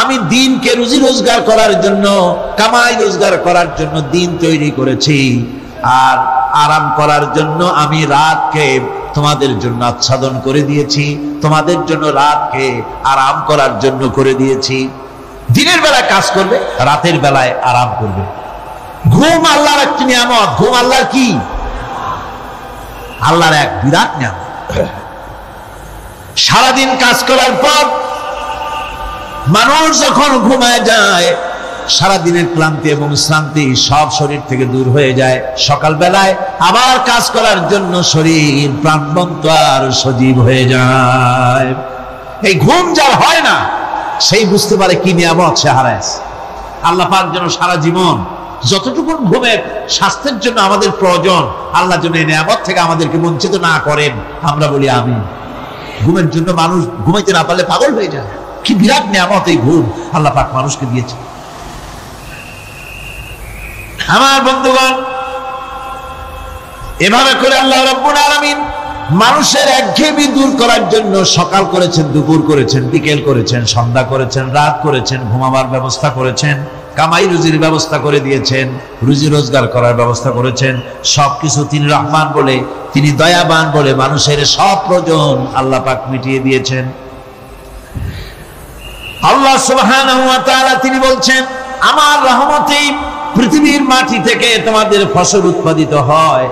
আমি দিনকে রুজি রোজগার করার জন্য, কামাই রোজগার করার জন্য দিন তৈরি করেছি, আর আরাম করার জন্য আমি রাতকে তোমাদের জন্য আচ্ছাদন করে দিয়েছি, তোমাদের জন্য রাতকে আরাম করার জন্য করে দিয়েছি। দিনের বেলায় কাজ করবে, রাতের বেলায় আরাম করবে। ঘুম আল্লাহর একটি নিয়ামত। ঘুম আল্লাহর কি? আল্লাহর এক বিরাট নিয়ামত। সারাদিন কাজ করার পর মানুষ যখন ঘুমায় যায়, সারাদিনের ক্লান্তি এবং শ্রান্তি সব শরীর থেকে দূর হয়ে যায়। সকালবেলায় আবার কাজ করার জন্য শরীর প্রাণবন্ত আর সজীব হয়ে যায়। এই ঘুম যার হয় না, সেই বুঝতে পারে কি নিয়ামত সে হারায়। আল্লাহ পাক যেন সারা জীবন যতটুকু ঘুমের স্বাস্থ্যের জন্য আমাদের প্রয়োজন, আল্লাহ যেন এই নিয়ামত থেকে আমাদেরকে বঞ্চিত না করেন। আমরা বলি আমিন। ঘুমের জন্য মানুষ ঘুমাইতে না পারলে পাগল হয়ে যায়। কি বিরাট নিয়ামত এই ঘুম আল্লাহ পাক মানুষকে দিয়েছে। আমার বন্ধুগণ, এভাবে করে আল্লাহ রাব্বুল আলামিন মানুষের একঘেয়েমি দূর করার জন্য সকাল করেছেন, দুপুর করেছেন, বিকেল করেছেন, সন্ধ্যা করেছেন, রাত করেছেন, ঘুমাবার ব্যবস্থা করেছেন, কামাই রুজির ব্যবস্থা করে দিয়েছেন, রুজি রোজগার করার ব্যবস্থা করেছেন। সবকিছু তিনি রহমান বলে, তিনি দয়াবান বলে মানুষের সব প্রয়োজন আল্লাহ পাক মিটিয়ে দিয়েছেন। আল্লাহ সুবহানাহু ওয়া তাআলা তিনি বলছেন, আমার রহমতেই পৃথিবীর মাটি থেকে তোমাদের ফসল উৎপাদিত হয়।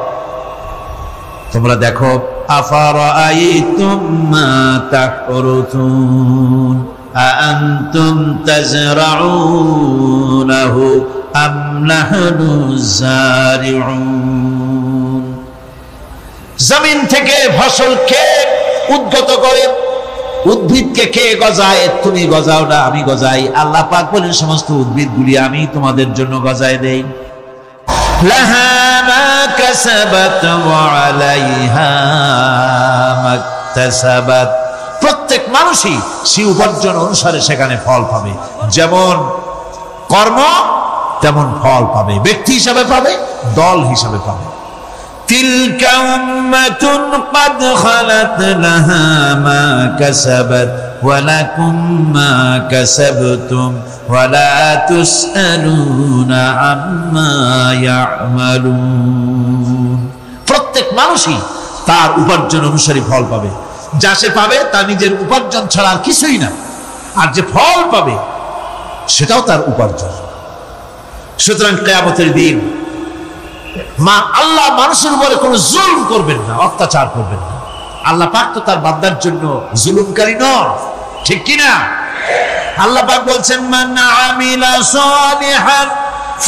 তোমরা দেখো, আফারাআইতুম মা তাহরুতুন আআনতুম তাজরাউনাহু আম নাহনুজ জারিউন। জমিন থেকে ফসল কে উদ্গত করে? উদ্ভিদকে কে গজায়? তুমি গজাও না, আমি গজাই। আল্লাহ পাক বলেন, সমস্ত উদ্ভিদগুলি আমি তোমাদের জন্য গজায় দেই। লাহা মা কাসাবাত ওয়া আলাইহা মাকতাসাবাত। প্রত্যেক মানুষই সে উপার্জন অনুসারে সেখানে ফল পাবে। যেমন কর্ম তেমন ফল পাবে, ব্যক্তি হিসাবে পাবে, দল হিসাবে পাবে। তিলকা উম্মাতুন ক্বাদ খালাত লাহা মা কাসাবাত ওয়া লাকুম মা কাসাবতুম ওয়া লা তুসআলুনা আম্মা ইয়ামালুন। প্রত্যেক মানুষই তার উপার্জন অনুসারে ফল পাবে। যা সে পাবে তা নিজের উপার্জন ছাড়া আর কিছুই না, আর যে ফল পাবে সেটাও তার উপার্জন। সুতরাং কিয়ামতের দিন আল্লাহ মানুষের উপরে কোনো জুলুম করবেন না, অত্যাচার করবেন না। আল্লাহ পাক তো তার বান্দার জন্য জুলুমকারী নন, ঠিক কিনা? আল্লাহ পাক বলছেন, মান আমিলা সালিহান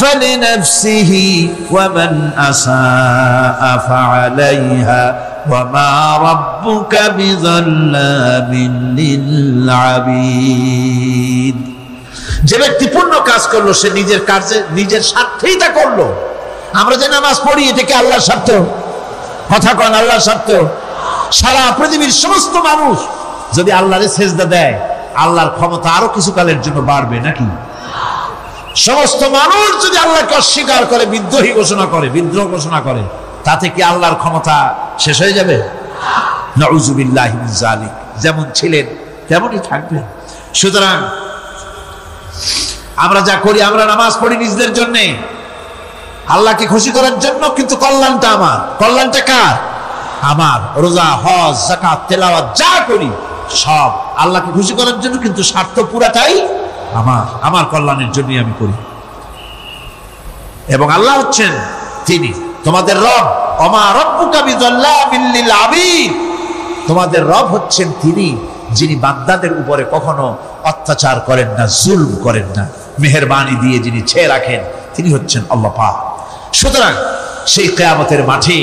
ফালিনাফসিহি ওয়া মান আসাআ ফাআলাইহা ওয়া মা রাব্বুকা বিযাল্লামিন লিল আবিদ। যে ব্যক্তি পূর্ণ কাজ করলো সে নিজের কাজে নিজের স্বার্থেই তা করলো। আমরা যে নামাজ পড়ি এটা কি আল্লাহর স্বার্থ? কথা কন, আল্লাহর স্বার্থ? সারা পৃথিবীর সমস্ত মানুষ যদি আল্লাহরে সেজদা দেয়, আল্লাহর ক্ষমতা আরো কিছু কালের জন্য বাড়বে নাকি? সমস্ত মানুষ যদি আল্লাহকে অস্বীকার করে, বিদ্রোহী ঘোষণা করে, বিদ্রোহ ঘোষণা করে, তাতে কি আল্লাহর ক্ষমতা শেষ হয়ে যাবে? নাউযুবিল্লাহি মিন যালিক। যেমন ছিলেন তেমনই থাকবেন। সুতরাং আমরা যা করি, আমরা নামাজ পড়ি নিজেদের জন্যে, আল্লাহকে খুশি করার জন্য, কিন্তু কল্যাণটা আমার। কল্যাণটা কার? আমার। রোজা, হজ, যাকাত, তেলাওয়াত যা করি সব আল্লাহকে খুশি করার জন্য, কিন্তু স্বার্থ পুরাটাই আমার, আমার কল্যাণের জন্যই আমি করি। এবং আল্লাহ হচ্ছেন তিনি তোমাদের রব। ওমা রাব্বুকা বিযাল্লামিন লিল আবিদ। তোমাদের রব হচ্ছেন তিনি যিনি বান্দাদের উপরে কখনো অত্যাচার করেন না, জুলম করেন না, মেহেরবানি দিয়ে যিনি ছেয়ে রাখেন, তিনি হচ্ছেন আল্লাহ পাক। সুতরাং সেই কিয়ামতের মাঠে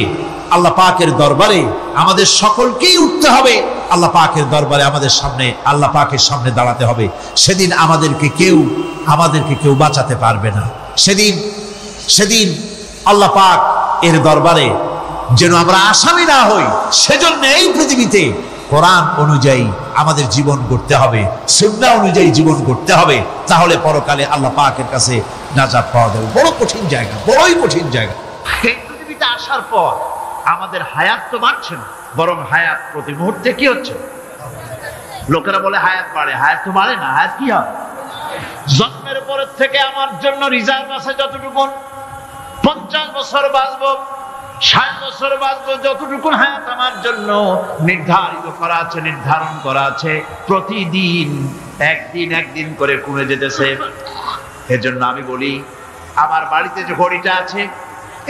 আল্লাহ পাকের দরবারে আমাদের সকলকেই উঠতে হবে। আল্লাহ পাকের দরবারে আমাদের সামনে, আল্লাহ পাকের সামনে দাঁড়াতে হবে। সেদিন আমাদেরকে কেউ বাঁচাতে পারবে না। সেদিন আল্লাহ পাক এর দরবারে যেন আমরা আসামি না হই, সেজন্য এই পৃথিবীতে কোরআন অনুযায়ী আমাদের জীবন করতে হবে, সুন্নাহ অনুযায়ী জীবন করতে হবে। তাহলে পরকালে আল্লাহ পাকের কাছে নাজাত পাওয়া যাবে। বড় কঠিন জায়গা, বড়ই কঠিন জায়গা। এই পৃথিবীতে আসার পর আমাদের হায়াত তো বাড়ছে না, বরং হায়াত প্রতি মুহূর্তে কি হচ্ছে? লোকেরা বলে হায়াত বাড়ে, হায়াত তো বাড়ে না। হায়াত কি হয়? জন্মের পরের থেকে আমার জন্য রিজার্ভ আছে যতটুকু, 50 বছর বাঁচবো, 60 বছর বাঁচবো, যতটুকু হায়াত আমার জন্য নির্ধারিত করা আছে, নির্ধারণ করা আছে, প্রতিদিন একদিন করে কমে যেতেছে। এজন্য আমি বলি, আমার বাড়িতে যে ঘড়িটা আছে,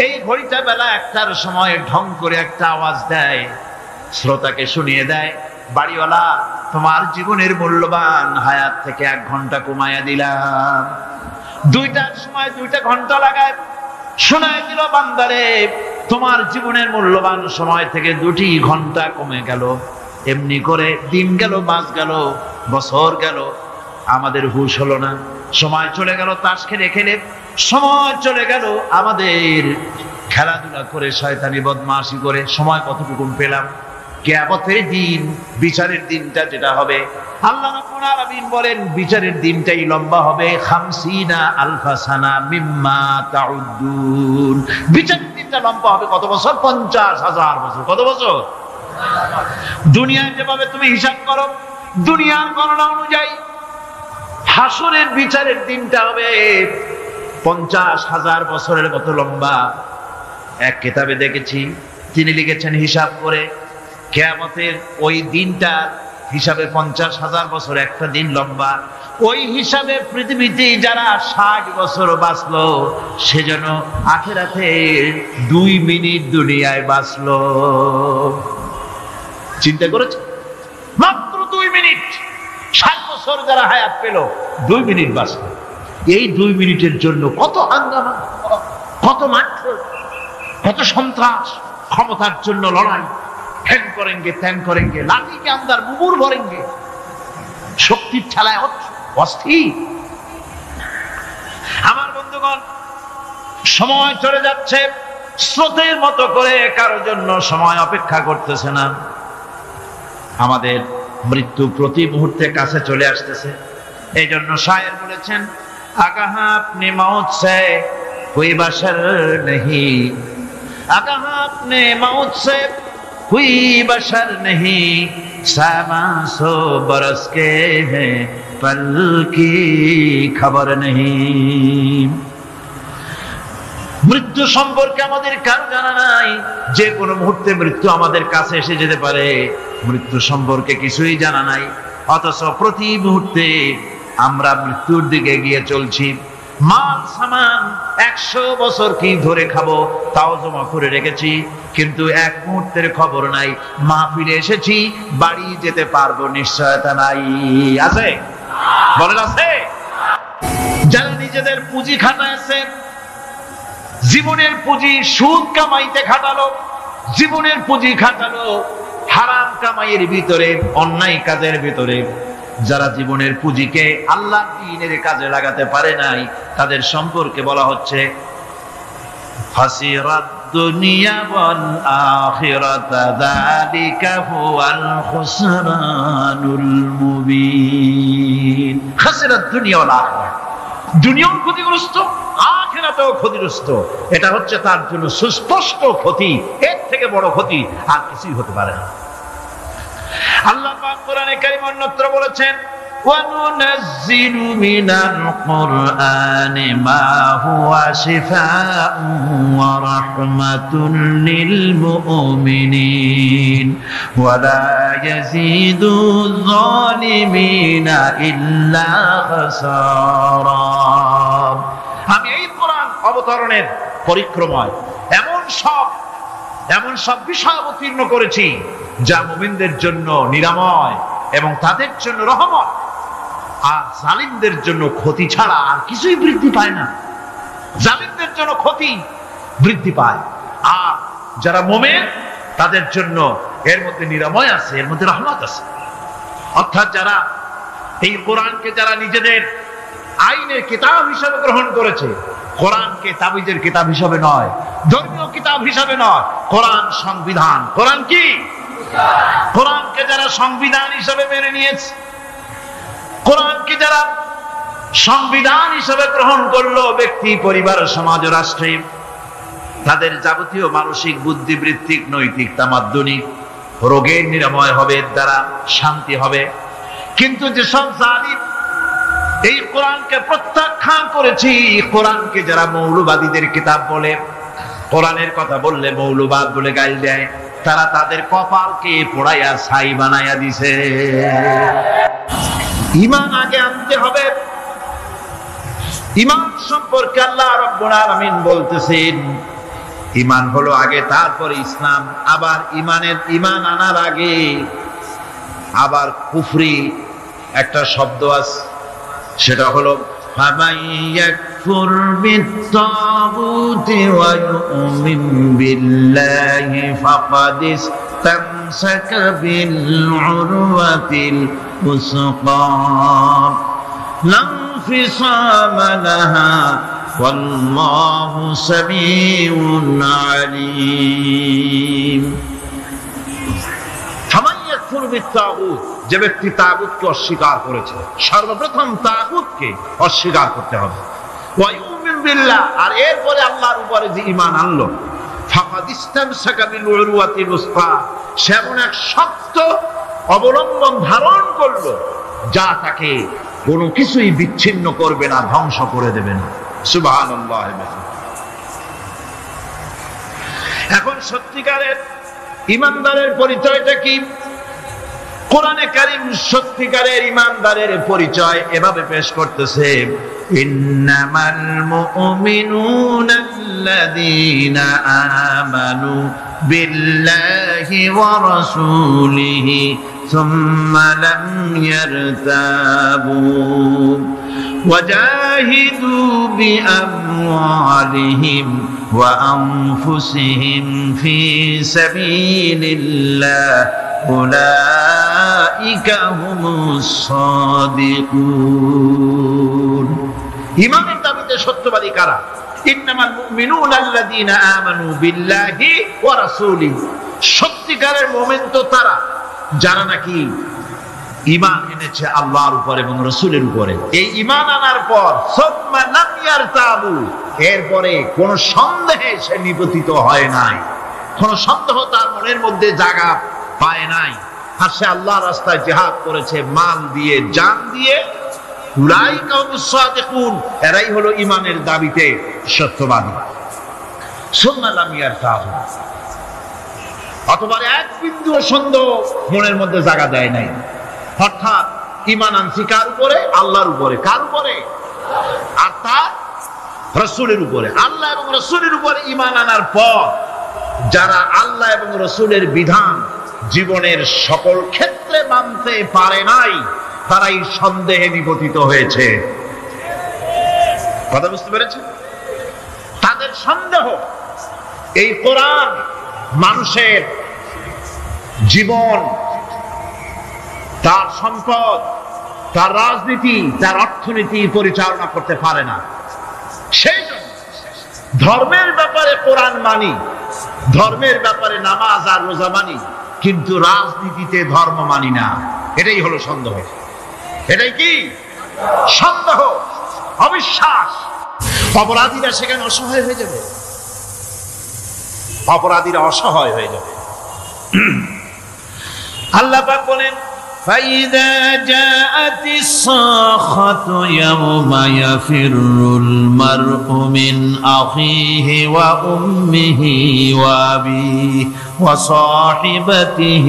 এই ঘড়িটা বেলা 1টার সময় ঢং করে একটা আওয়াজ দেয়, শ্রোতাকে শুনিয়ে দেয়, বাড়িওয়ালা তোমার জীবনের মূল্যবান হায়াত থেকে 1 ঘন্টা কমায়া দিলাম। 2টার সময় 2টা ঘন্টা লাগায় শোনায় দিল, বান্দারে তোমার জীবনের মূল্যবান সময় থেকে 2টি ঘন্টা কমে গেল। এমনি করে দিন গেল, মাস গেল, বছর গেল, আমাদের হুঁশ হলো না। সময় চলে গেল তাস খেলে খেলে, সময় চলে গেল আমাদের খেলাধুলা করে, শয়তানি বদমাশি করে। সময় কতটুকু পেলাম? কিয়ামতের দিন, বিচারের দিনটা যেটা হবে, আল্লাহ রাব্বুল আলামিন বলেন বিচারের দিনটাই লম্বা হবে 50 আলফা সানা মিম্মা তাউদ্দুন। বিচারের দিনটা লম্বা হবে কত বছর? 50,000 বছর। কত বছর? দুনিয়ায় যেভাবে তুমি হিসাব করো, দুনিয়ার গণনা অনুযায়ী হাসরের বিচারের দিনটা হবে 50,000 বছরের মতো লম্বা। এক কিতাবে দেখেছি, তিনি লিখেছেন হিসাব করে, কিয়ামতের ওই দিনটা হিসাবে 50,000 বছর একটা দিন লম্বা। ওই হিসাবে পৃথিবীতে যারা 60 বছর বাঁচলো, সেজন্য আখিরাতে 2 মিনিট দুনিয়ায় বাঁচলো। চিন্তা করেছে? মাত্র 2 মিনিট। 60 বছর যারা হায়াত পেল, 2 মিনিট বাঁচলো। এই 2 মিনিটের জন্য কত হাঙ্গামা, কত মারধর, কত সন্ত্রাস, ক্ষমতার জন্য লড়াই, ঠ্যাং করেঙ্গে ত্যাং করেঙ্গে, লাঠি কে আন্দার মুগুর ভরেঙ্গে, শক্তির ঠেলায় অস্থির। আমার বন্ধুগণ, সময় চলে যাচ্ছে স্রোতের মতো করে, কারোর জন্য সময় অপেক্ষা করতেছে না। আমাদের মৃত্যু প্রতি মুহূর্তে কাছে চলে আসতেছে। এই জন্য শায়ের বলেছেন, আগাহা আপনি মৌত সে কোই বাশার নেহি, আগাহা আপনি মৌত সে कोई बशर नहीं, 700 बरस के हैं पल की खबर नहीं। মৃত্যু সম্পর্কে আমাদের কারো জানা নাই। যে কোনো মুহূর্তে মৃত্যু আমাদের কাছে এসে যেতে পারে, মৃত্যু সম্পর্কে কিছুই জানা নাই। অথচ প্রতি মুহূর্তে আমরা মৃত্যুর দিকে এগিয়ে চলছি। মাল সামান 100 বছর কি ধরে খাবো তাও জমা করে রেখেছি, কিন্তু 1 মুহূর্তের খবর নাই। মাহফিলে এসেছি, বাড়ি যেতে পারবো নিশ্চয়তা নাই। আছে? বলেন আছে? যারা নিজেদের পুঁজি খাটাইছে, জীবনের পুঁজি সুদ কামাইতে খাটালো, জীবনের পুঁজি খাটালো হারাম কামাইয়ের ভিতরে, অন্যায় কাজের ভিতরে, যারা জীবনের পুঁজিকে আল্লাহর দ্বীনের কাজে লাগাতে পারে নাই, তাদের সম্পর্কে বলা হচ্ছে হাসিরাত দুনিয়া ওয়াল আখিরাত যালিকা হুয়াল খুসরানুল মুবিন। হাসিরাত দুনিয়া ওয়াল আখিরাত, দুনিয়াও ক্ষতিগ্রস্ত, আখিরাতেও ক্ষতিগ্রস্ত। এটা হচ্ছে তার জন্য সুস্পষ্ট ক্ষতি। এর থেকে বড় ক্ষতি আর কিছুই হতে পারে না। আল্লাহ পাক কোরআনে কারীম অন্যত্র বলেছেন, وَنُنَزِّلُ مِنَ الْقُرْآنِ مَا هُوَ شِفَاءٌ وَرَحْمَةٌ لِّلْمُؤْمِنِينَ وَلَا يَزِيدُ الظَّالِمِينَ إِلَّا خَسَارًا। আমি এই কোরআন অবতরণের পরিক্রমায় এমন সব বিষয় অবতীর্ণ করেছি যা মুমিনদের জন্য নিরাময় এবং তাদের জন্য রহমত, আর জালিমদের জন্য ক্ষতি ছাড়া আর কিছুই বৃদ্ধি পায় না। জালিমদের জন্য ক্ষতি বৃদ্ধি পায়, আর যারা মুমিন তাদের জন্য এর মধ্যে নিরাময় আছে, এর মধ্যে রহমত আছে। অর্থাৎ যারা এই কোরআনকে যারা নিজেদের আইনের কিতাব হিসেবে গ্রহণ করেছে, কোরআনকে তাবিজের কিতাব হিসেবে নয়, ধর্মীয় কিতাব হিসেবে নয়, কোরআন সংবিধান। কোরআন কি? কোরআনকে যারা সংবিধান হিসেবে মেনে নিয়েছে, কোরআনকে যারা সংবিধান হিসেবে গ্রহণ করলো, ব্যক্তি, পরিবার, সমাজ, রাষ্ট্রে, তাদের যাবতীয় মানসিক, বুদ্ধিবৃত্তিক, নৈতিক, তামাদ্দুনিক রোগের নিরাময় হবে, এর দ্বারা শান্তি হবে। কিন্তু যেসব জালিম এই কোরআনকে প্রত্যাখ্যান করেছি। কোরআনকে যারা মৌলবাদীদের কিতাব বলে, কোরআনের কথা বললে মৌলবাদ বলে গাল দেয়, তারা তাদের কপালকে পোড়াইয়া ছাই বানাইয়া দিছে। ঈমান আগে আনতে হবে। ঈমান সম্পর্কে আল্লাহ রাব্বুল আলামিন বলতেছেন ঈমান হলো আগে, তারপরে ইসলাম। আবার ঈমান আনার আগে আবার কুফরি একটা শব্দ আছে, সেটা হলো ফামান ইয়াকফুর বিত-তাগুতি ওয়া ইউমিন বিল্লাহি ফাকাদ ইসতামসাকা বিল উরওয়াতিল উসকা লা ইনফিসামা লাহা ওয়াল্লাহু সামিউন আলীম। ফামান ইয়াকফুর বিত-তাগুত, যে ব্যক্তি তাগুতকে অস্বীকার করেছে, সর্বপ্রথম তাগুতকে অস্বীকার করতে হবে। ওয়া ইউমিন বিল্লাহ, আর এরপরে আল্লাহর উপরে যে ঈমান আনলো, ফাকাদ ইসতামসাকা বিল উরওয়াতিল উসকা, সে এমন এক শক্ত অবলম্বন ধারণ করলো যা তাকে কোনো কিছুই বিচ্ছিন্ন করবে না, ধ্বংস করে দেবে না। সুবহানাল্লাহ। এখন সত্যিকারের ঈমানদারের পরিচয়টা কি? কোরআনে কারীম সত্যিকারের ঈমানদারের পরিচয় এভাবে পেশ করতেছে, ইন্নামাল মুমিনুনা আল্লাযীনা আমানু বিল্লাহি ওয়া রাসূলিহি সুম্মা লাম ইয়ারতাবু ওয়াজাহিদু বিআমওয়ালিহিম ওয়া আনফুসিহিম ফি সাবিলিল্লাহ উলাইকা হুমুস সাদিকুন। ঈমানের দাবিতে সত্যবাদী কারা? ইন্নামাল মুমিনুনা আল্লাযীনা আমানু বিল্লাহি ওয়া রাসূলিহি, সত্যিকারের মুমিন তো তারা যারা নাকি ঈমান এনেছে আল্লাহর উপর এবং রাসূলের উপরে। এই ঈমান আনার পর সুম্মা লাম ইয়ারতাবু, এরপরে কোন সন্দেহে সে নিপতিত হয় নাই, কোন সন্দেহ তার মনের মধ্যে জায়গা পায় নাই, আর সে আল্লাহর রাস্তায় জিহাদ করেছে মাল দিয়ে, জান দিয়ে। উলাইকা হুমুস সাদিকুন, এরাই হলো ঈমানের দাবিতে সত্যবাদী। সুম্মা লাম ইয়ারতাবু, অথবা এক বিন্দু সন্দেহ মনের মধ্যে জায়গা দেয় নাই, অর্থাৎ ঈমান আনছি কার উপরে? আল্লাহর উপরে। কার উপরে? আর তার রাসূলের উপরে। আল্লাহ এবং রাসূলের উপরে ঈমান আনার পর যারা আল্লাহ এবং রাসূলের বিধান জীবনের সকল ক্ষেত্রে মানতে পারে নাই, তারাই সন্দেহে নিপতিত হয়েছে। কথা বুঝতে পেরেছেন? তাদের সন্দেহ এই কোরআন মানুষের জীবন, তার সম্পদ, তার রাজনীতি, তার অর্থনীতি পরিচালনা করতে পারে না। সেই জন্য ধর্মের ব্যাপারে কোরআন মানি, ধর্মের ব্যাপারে নামাজ আর রোজা মানি, কিন্তু রাজনীতিতে ধর্ম মানি না। এটাই হলো সন্দেহ। এটাই কি? সন্দেহ, অবিশ্বাস। অপরাধীরা সেখানে অসহায় হয়ে যাবে, অপরাধীরা অসহায় হয়ে যাবে। আল্লাহ পাক বলেন, فَإِذَا جَاءَتِ الصَّاخَّةُ يَوْمَ يَفِرُّ الْمَرْءُ مِنْ أَخِيهِ وَأُمِّهِ وَأَبِيهِ وَصَاحِبَتِهِ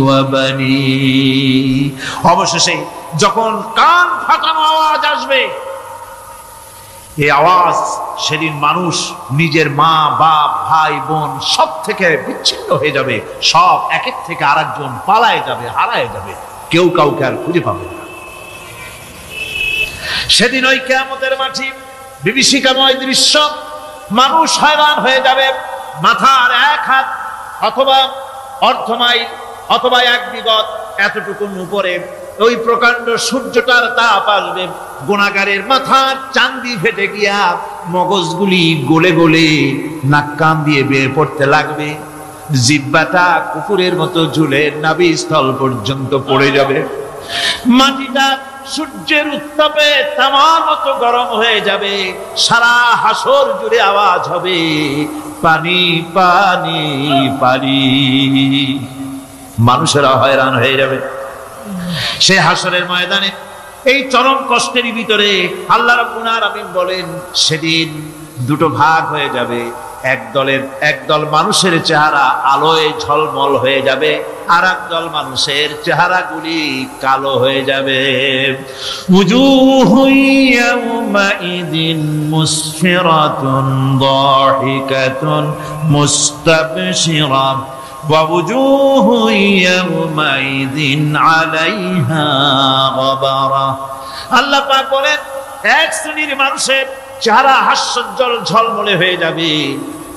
وَبَنِيهِ। অবশেষে যখন কান ফাটানো আওয়াজ আসবে, এই আওয়াজ সেদিন মানুষ নিজের মা, বাপ, ভাই, বোন সব থেকে বিচ্ছিন্ন হয়ে যাবে, সব একের থেকে আরেকজন পালায় যাবে, হারায় যাবে, কেউ কাউকে আর খুঁজে পাবে না। সেদিন ওই কিয়ামতের মাঠে বিভীষিকাময় দৃশ্য, মানুষ হয়রান হয়ে যাবে। মাথার এক হাত অথবা অর্ধমাইল অথবা এক বিগত এতটুকু উপরে ওই প্রকাণ্ড সূর্যটার তাপ আসবে, গুনাহগারের মাথার চান্দি ফেটে গিয়া মগজগুলি গলে গলে নাক কান দিয়ে বের পড়তে লাগবে, জিহ্বাটা কুকুরের মতো ঝুলে নাভিস্থল পর্যন্ত পড়ে যাবে, মাটিটা সূর্যের উত্তাপে তামার মতো গরম হয়ে যাবে, সারা হাসর জুড়ে আওয়াজ হবে, পানি পানি পানি। মানুষেরা হয়রান হয়ে যাবে। সে হাসরের ময়দানে এই চরম কষ্টের ভিতরে আল্লাহ রাব্বুল আলামিন বলেন সেদিন দুটো ভাগ হয়ে যাবে। একদল মানুষের চেহারা আলোয় ঝলমল হয়ে যাবে, আর একদল মানুষের চেহারাগুলি কালো হয়ে যাবে। উজুহু ইয়াওমাইদিন মুসফিরাতুন দাহিকাতুন মুস্তাবশিরা ওয়া উজুহু ইয়াওমাইদিন আলাইহা গাবারা। আল্লাহ পাক বলেন এক শ্রেণীর মানুষের চেহারা হাস্যোজ্জ্বল ঝলমলে হয়ে যাবে,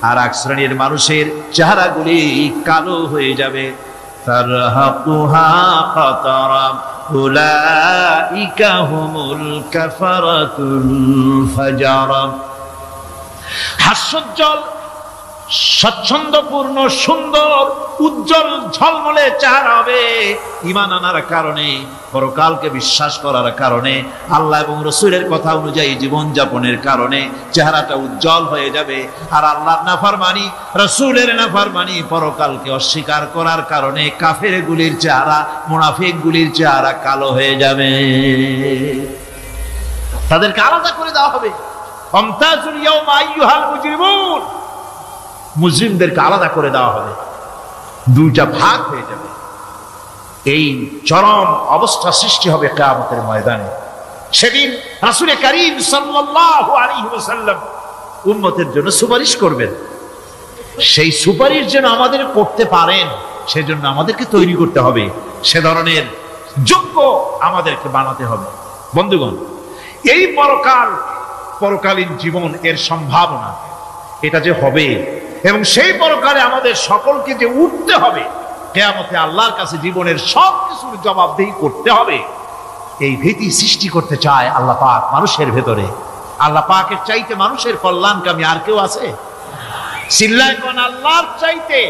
আর এক শ্রেণীর মানুষের চেহারাগুলি কালো হয়ে যাবে। তারহাকুহা কাতারা উলাইকা হুমুল কাফারাতুল ফাজারা। হাস্যোজ্জ্বল, স্বচ্ছন্দপূর্ণ, সুন্দর, উজ্জ্বল, ঝলমলে চেহারা হবে ঈমান আনার কারণে, পরকালকে বিশ্বাস করার কারণে, আল্লাহ এবং রাসূলের কথা অনুযায়ী জীবন যাপনের কারণে চেহারাটা উজ্জ্বল হয়ে যাবে। আর আল্লাহর নাফরমানি, রাসূলের নাফরমানি, পরকালকে অস্বীকার করার কারণে কাফেরগুলির চেহারা, মুনাফিকগুলির চেহারা কালো হয়ে যাবে। তাদেরকে আলাদা করে দেওয়া হবে। আমতাজুল ইয়াওমা আইয়ুহাল মুজরিমুন, মুসলিমদেরকে আলাদা করে দেওয়া হবে, দুইটা ভাগ হয়ে যাবে। এই চরম অবস্থা সৃষ্টি হবে কিয়ামতের ময়দানে। সেদিন রাসূল করিম সাল্লাল্লাহু আলাইহি ওয়াসাল্লাম উম্মতের জন্য সুপারিশ করবেন। সেই সুপারিশ যেন আমাদের করতে পারেন, সেজন্য আমাদেরকে তৈরি করতে হবে, সে ধরনের যোগ্য আমাদেরকে বানাতে হবে। বন্ধুগণ, এই পরকালীন জীবন, এর সম্ভাবনা, এটা যে হবে এবং সেই পরকালে আমাদের সকলকে যে উঠতে হবে, কিয়ামতে আল্লাহর কাছে জীবনের সব কিছুর জবাবদিহি করতে হবে, এই ভীতি সৃষ্টি করতে চায় আল্লাহ পাক মানুষের ভেতরে। আল্লাহ পাকের চাইতে মানুষের কল্যাণকামী আর কেউ আছে? চিল্লায় কোন আল্লাহর চাইতে,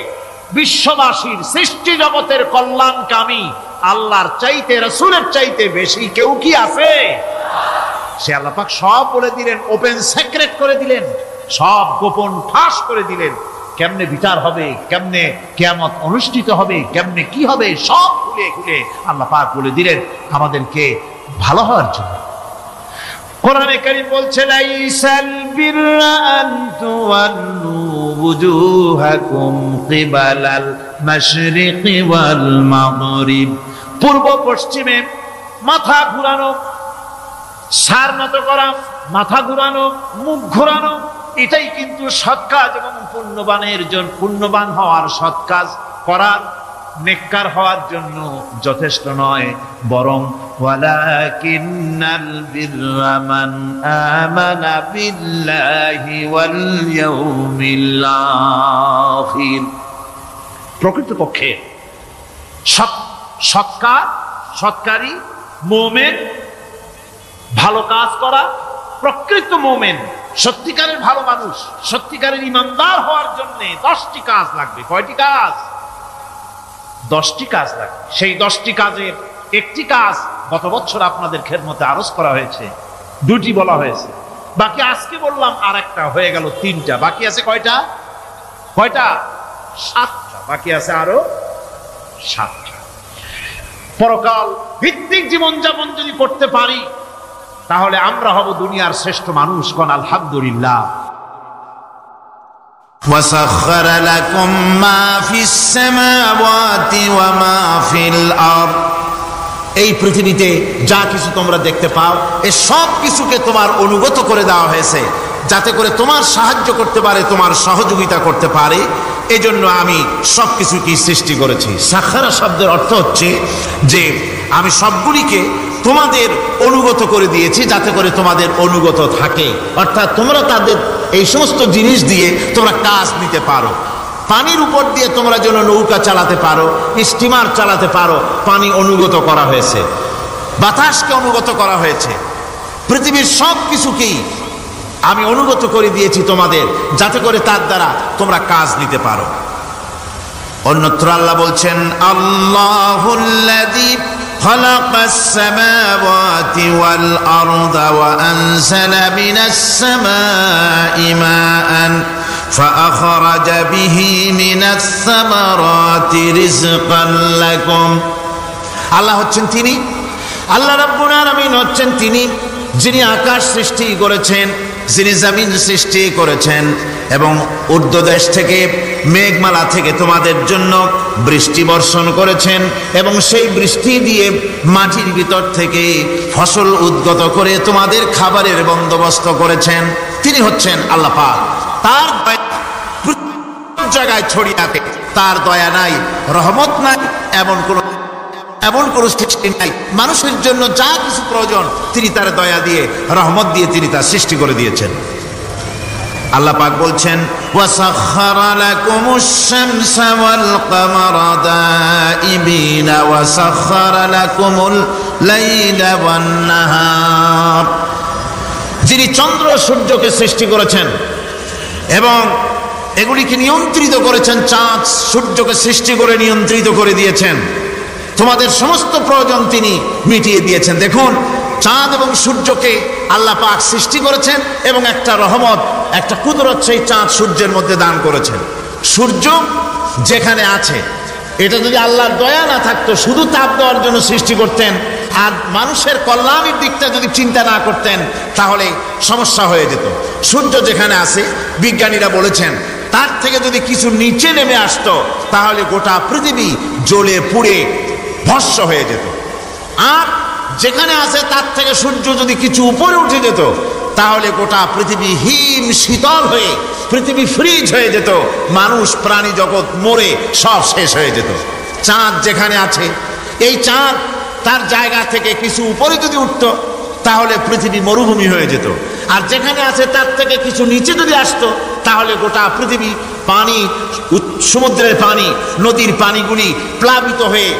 বিশ্ববাসীর সৃষ্টি জগতের কল্যাণকামী আল্লাহর চাইতে, রাসূলের চাইতে বেশি কেউ কি আছে? সে আল্লাহ পাক সব বলে দিলেন, ওপেন সিক্রেট করে দিলেন, সব গোপন ফাঁস করে দিলেন। কেমনে বিচার হবে, কেমনে কিয়ামত অনুষ্ঠিত হবে, কেমনে কি হবে, সব খুলে খুলে আল্লাহ পাক বলে দিলেন আমাদেরকে ভালো হওয়ার জন্য। কোরআনে কারীম বলছে লাইসাল বিররা আন তুওয়াল্লু ওয়ুজুহাকুম কিবালাল মাশরিকি ওয়াল মাগরিব। পূর্ব পশ্চিমে মাথা ঘুরানো, সার নত করা, মাথা ঘুরানো, মুখ ঘুরানো, এটাই কিন্তু সৎ কাজ এবং পুণ্যবান হওয়ার সৎ কাজ করার, নেককার হওয়ার জন্য যথেষ্ট নয়, বরং ওয়ালাকিন্নাল বিররা মান আমানা বিল্লাহি ওয়াল ইয়াউমিল আখির। প্রকৃতপক্ষে সৎকারী মুমিন, ভালো কাজ করা, প্রকৃত মুমিন, সত্যিকারের ভালো মানুষ, সত্যিকারের ইমানদার হওয়ার জন্য 10টি কাজ লাগবে। কয়টি কাজ? 10টি কাজ লাগবে। সেই 10টি কাজের একটি কাজ গত বছর আপনাদের খেদমতে আরজ করা হয়েছে, 2টি বলা হয়েছে, বাকি আজকে বললাম আর একটা, হয়ে গেল 3টা। বাকি আছে কয়টা? 7টা। বাকি আছে আরো 7টা। পরকাল ভিত্তিক জীবনযাপন যদি করতে পারি, তাহলে আমরা হব দুনিয়ার শ্রেষ্ঠ মানুষ। কোন আলহামদুলিল্লাহ। وسخر لكم ما في السماوات وما في الأرض। এই পৃথিবীতে যা কিছু তোমরা দেখতে পাও, এই সব কিছুকে তোমার অনুগত করে দেওয়া হয়েছে, যাতে করে তোমার সাহায্য করতে পারে, তোমার সহযোগিতা করতে পারে। এজন্য আমি সব কিছুকে সৃষ্টি করেছি। সাখারা শব্দের অর্থ হচ্ছে যে আমি সবগুলিকে তোমাদের অনুগত করে দিয়েছি, যাতে করে তোমাদের অনুগত থাকে, অর্থাৎ তোমরা তাদের এই সমস্ত জিনিস দিয়ে তোমরা কাজ নিতে পারো। পানির উপর দিয়ে তোমরা যেন নৌকা চালাতে পারো, স্টিমার চালাতে পারো, পানি অনুগত করা হয়েছে, বাতাসকে অনুগত করা হয়েছে। পৃথিবীর সব কিছুকেই আমি অনুগত করে দিয়েছি তোমাদের, যাতে করে তার দ্বারা তোমরা কাজ নিতে পারো। অন্যত্র আল্লাহ বলছেন আল্লাহুল্লাযী খালাকাস সামাওয়াতি ওয়াল আরদা ওয়া আনজালা মিনাস সামাই মাআন ফাআখরাজা বিহি মিনাস সামারাতি রিজকান লাকুম। আল্লাহ হচ্ছেন তিনি আল্লাহ রাব্বুল আলামিন হচ্ছেন তিনি যিনি আকাশ সৃষ্টি করেছেন, যিনি জমিন সৃষ্টি করেছেন এবং ঊর্ধ্বদেশ থেকে মেঘমালা থেকে তোমাদের জন্য বৃষ্টি বর্ষণ করেছেন এবং সেই বৃষ্টি দিয়ে মাটির ভিতর থেকে ফসল উদ্গত করে তোমাদের খাবারের বন্দোবস্ত করেছেন। তিনি হচ্ছেন আল্লাহ পাক। তার জায়গায় ছড়িয়ে আছে, তার দয়া নাই, রহমত নাই, এমন কোন সৃষ্টি নাই। মানুষের জন্য যা কিছু প্রয়োজন তিনি তার দয়া দিয়ে, রহমত দিয়ে তিনি তার সৃষ্টি করে দিয়েছেন। আল্লাহ পাক বলছেন ওয়াসাখখারা লাকুমুশ শামসা ওয়াল কামারা দাইবিনা ওয়াসাখখারা লাকুমুল লাইলা ওয়ান নাহার। যিনি চন্দ্র সূর্যকে সৃষ্টি করেছেন এবং এগুলিকে নিয়ন্ত্রিত করেছেন, চাঁদ সূর্যকে সৃষ্টি করে নিয়ন্ত্রিত করে দিয়েছেন, তোমাদের সমস্ত প্রয়োজন তিনি মিটিয়ে দিয়েছেন। দেখুন, চাঁদ এবং সূর্যকে আল্লাহ পাক সৃষ্টি করেছেন এবং একটা রহমত, একটা কুদরত সেই চাঁদ সূর্যের মধ্যে দান করেছেন। সূর্য যেখানে আছে, এটা যদি আল্লাহর দয়া না থাকতো, শুধু তাপ দেওয়ার জন্য সৃষ্টি করতেন আর মানুষের কল্যাণের দিকটা যদি চিন্তা না করতেন, তাহলে সমস্যা হয়ে যেত। সূর্য যেখানে আছে, বিজ্ঞানীরা বলেছেন তার থেকে যদি কিছু নিচে নেমে আসতো, তাহলে গোটা পৃথিবী জ্বলে পুড়ে ভস্ম হয়ে যেত। আর যেখানে আছে তার থেকে সূর্য যদি কিছু উপরে উঠে যেত, তাহলে গোটা পৃথিবী হিম শীতল হয়ে, পৃথিবী ফ্রিজ হয়ে যেত, মানুষ প্রাণী জগৎ মরে সব শেষ হয়ে যেত। চাঁদ যেখানে আছে, এই চাঁদ তার জায়গা থেকে কিছু উপরে যদি উঠত, তাহলে পৃথিবী মরুভূমি হয়ে যেত। আর যেখানে আছে তার থেকে কিছু নিচে যদি আসতো, তাহলে গোটা পৃথিবী পানি, সমুদ্রের পানি, নদীর পানিগুলি প্লাবিত হয়ে,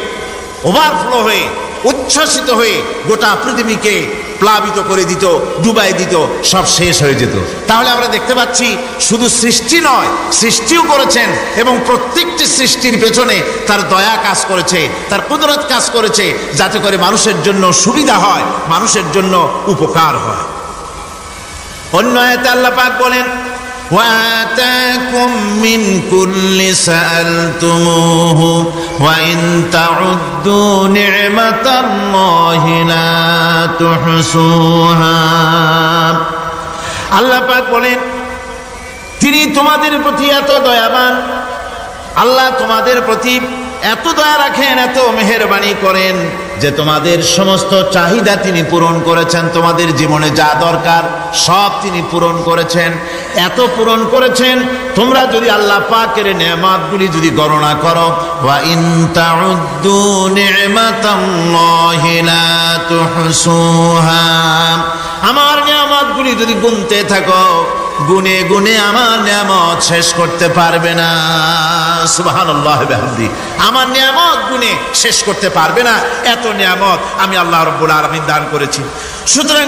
ওভারফ্লো হয়ে, উচ্ছ্বসিত হয়ে গোটা পৃথিবীকে প্লাবিত করে দিত, ডুবাই দিত, সব শেষ হয়ে যেত। তাহলে আমরা দেখতে পাচ্ছি শুধু সৃষ্টি নয়, সৃষ্টিও করেছেন এবং প্রত্যেকটি সৃষ্টির পেছনে তার দয়া কাজ করেছে, তার কুদরত কাজ করেছে, যাতে করে মানুষের জন্য সুবিধা হয়, মানুষের জন্য উপকার হয়। অন্য আয়াতে আল্লাহ পাক বলেন وآتاكم من كل سألتموه وإن تعدوا نعمة الله لا تحصوها। আল্লাহ পাক বলেন তিনি তোমাদের প্রতি এত দয়াবান, আল্লাহ তোমাদের প্রতি এত দয়া রাখেন, এত মেহেরবানি করেন যে তোমাদের সমস্ত চাহিদা তিনি পূরণ করেছেন। তোমাদের জীবনে যা দরকার সব তিনি পূরণ করেছেন, এত পূরণ করেছেন, তোমরা যদি আল্লাহ পাকের নেয়ামতগুলি যদি গণনা করো, ওয়া ইন তাউদ্দু নি'মাতাল্লাহি লা তুহসুহা, আমার নেয়ামতগুলি যদি গুনতে থাকো, গুনে গুনে আমার নিয়ামত শেষ করতে পারবে না। সুবহানাল্লাহি ওয়া বিহামদিহি, আমার নিয়ামত গুনে শেষ করতে পারবে না, এত নিয়ামত আমি আল্লাহ রাব্বুল আলামিন দান করেছি। সুতরাং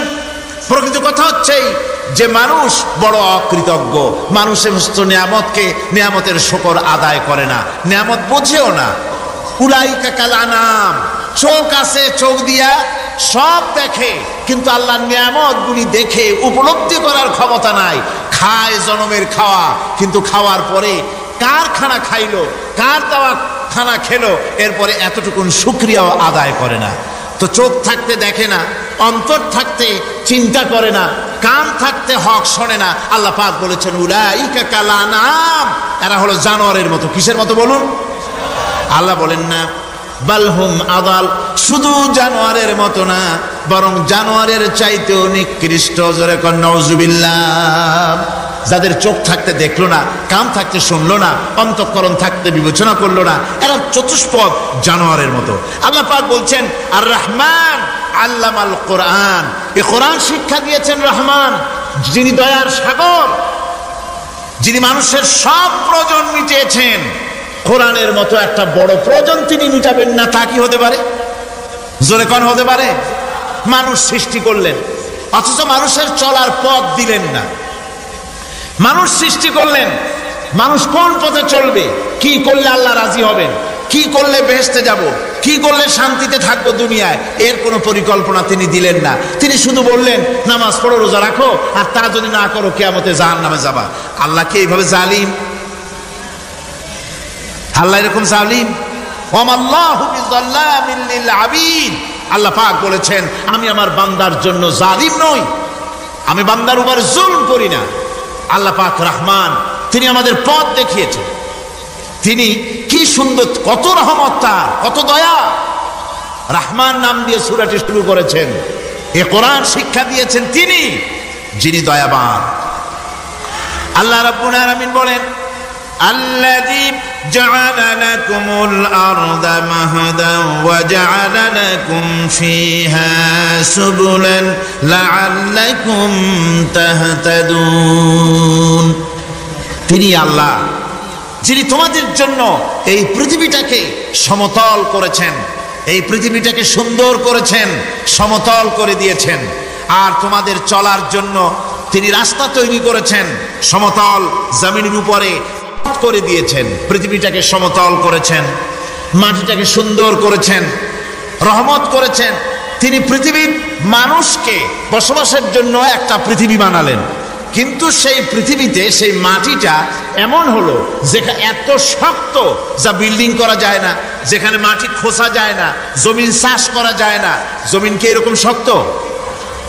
প্রকৃত কথা হচ্ছে যে মানুষ বড় অকৃতজ্ঞ, মানুষ সমস্ত নিয়ামতকে, নিয়ামতের শুকর আদায় করে না, নিয়ামত বোঝেও না। উলাইকা কাল আনাম, চোখ আছে, চোখ দিয়া সব দেখে, কিন্তু আল্লাহর নিয়ামতগুলি দেখে উপলব্ধি করার ক্ষমতা নাই। খায় জনমের খাওয়া, কিন্তু খাওয়ার পরে কার খানা খাইলো, কার দেওয়া খানা খেলো, এরপরে এতটুকুন শুকরিয়াও আদায় করে না। তো চোখ থাকতে দেখে না, অন্তর থাকতে চিন্তা করে না, কান থাকতে হক শোনে না। আল্লাহ পাক বলেছেন উলাইকা কাল আনাম, এরা হলো জানোয়ারের মতো। কিসের মতো বলুন? আল্লাহ বলেন না বালহুম আদাল, শুধু জানোয়ারের মতো না, বরং জানোয়ারের চাইতেও নিকৃষ্ট। জোরে কর নাউজুবিল্লাহ। যাদের চোখ থাকতে দেখলো না, কান থাকতে শুনলো না, অন্তঃকরণ থাকতে বিবেচনা করলো না, এরা চতুষ্পদ জানোয়ারের মতো। আল্লাহ পাক বলছেন আর রহমান আল্লামাল কোরআন, এই কোরআন শিক্ষা দিয়েছেন রহমান, যিনি দয়ার সাগর, যিনি মানুষের সব প্রয়োজন মিটিয়েছেন। কোরআনের মতো একটা বড় প্রয়োজন তিনি মিটাবেন না, তা কি হতে পারে? জোরে কোন হতে পারে? মানুষ সৃষ্টি করলেন, অথচ মানুষের চলার পথ দিলেন না। মানুষ সৃষ্টি করলেন, মানুষ কোন পথে চলবে, কি করলে আল্লাহ রাজি হবেন, কি করলে বেহেশতে যাব, কি করলে শান্তিতে থাকবো দুনিয়ায়, এর কোনো পরিকল্পনা তিনি দিলেন না। তিনি শুধু বললেন নামাজ পড়ো, রোজা রাখো, আর তা যদি না করো কিয়ামতে জাহান্নামে যাবা। আল্লাহ কি এইভাবে জালিম? আল্লাহ এরকম জালিম? ওয়ামাল্লাহু বিযাল্লামিল লিল আবিদ, আল্লাহ পাক বলেছেন, আমি আমার বান্দার জন্য জালিম নই, আমি বান্দার উপর জুলম করি না। আল্লাহ পাক রহমান, তিনি আমাদের পথ দেখিয়েছেন। তিনি কি সুন্দর, কত রহমত তার, কত দয়া। রহমান নাম দিয়ে সূরাটি শুরু করেছেন। এ কোরআন শিক্ষা দিয়েছেন তিনি, যিনি দয়াবান। আল্লাহ রাব্বুল আলামিন বলেন, আল্লাযী জাআলা লাকুমুল আরদা মাহদান ওয়া জাআলা লাকুম ফীহা সুবুলান লাআল্লাকুম তাহতাদুন। তিনি আল্লাহ, যিনি তোমাদের জন্য এই পৃথিবীটাকে সমতল করেছেন, এই পৃথিবীটাকে সুন্দর করেছেন, সমতল করে দিয়েছেন। আর তোমাদের চলার জন্য তিনি রাস্তা তৈরি করেছেন, সমতল জমিনের উপরে করে দিয়েছেন, পৃথিবীটাকে সমতল করেছেন, মাটিটাকে সুন্দর করেছেন, রহমত করেছেন। তিনি পৃথিবীর মানুষকে বসবাসের জন্য একটা পৃথিবী বানালেন, কিন্তু সেই পৃথিবীতে সেই মাটিটা এমন হলো যেখানে এত শক্ত যা বিল্ডিং করা যায় না, যেখানে মাটি খোসা যায় না, জমিন চাষ করা যায় না। জমিন কি এরকম শক্ত?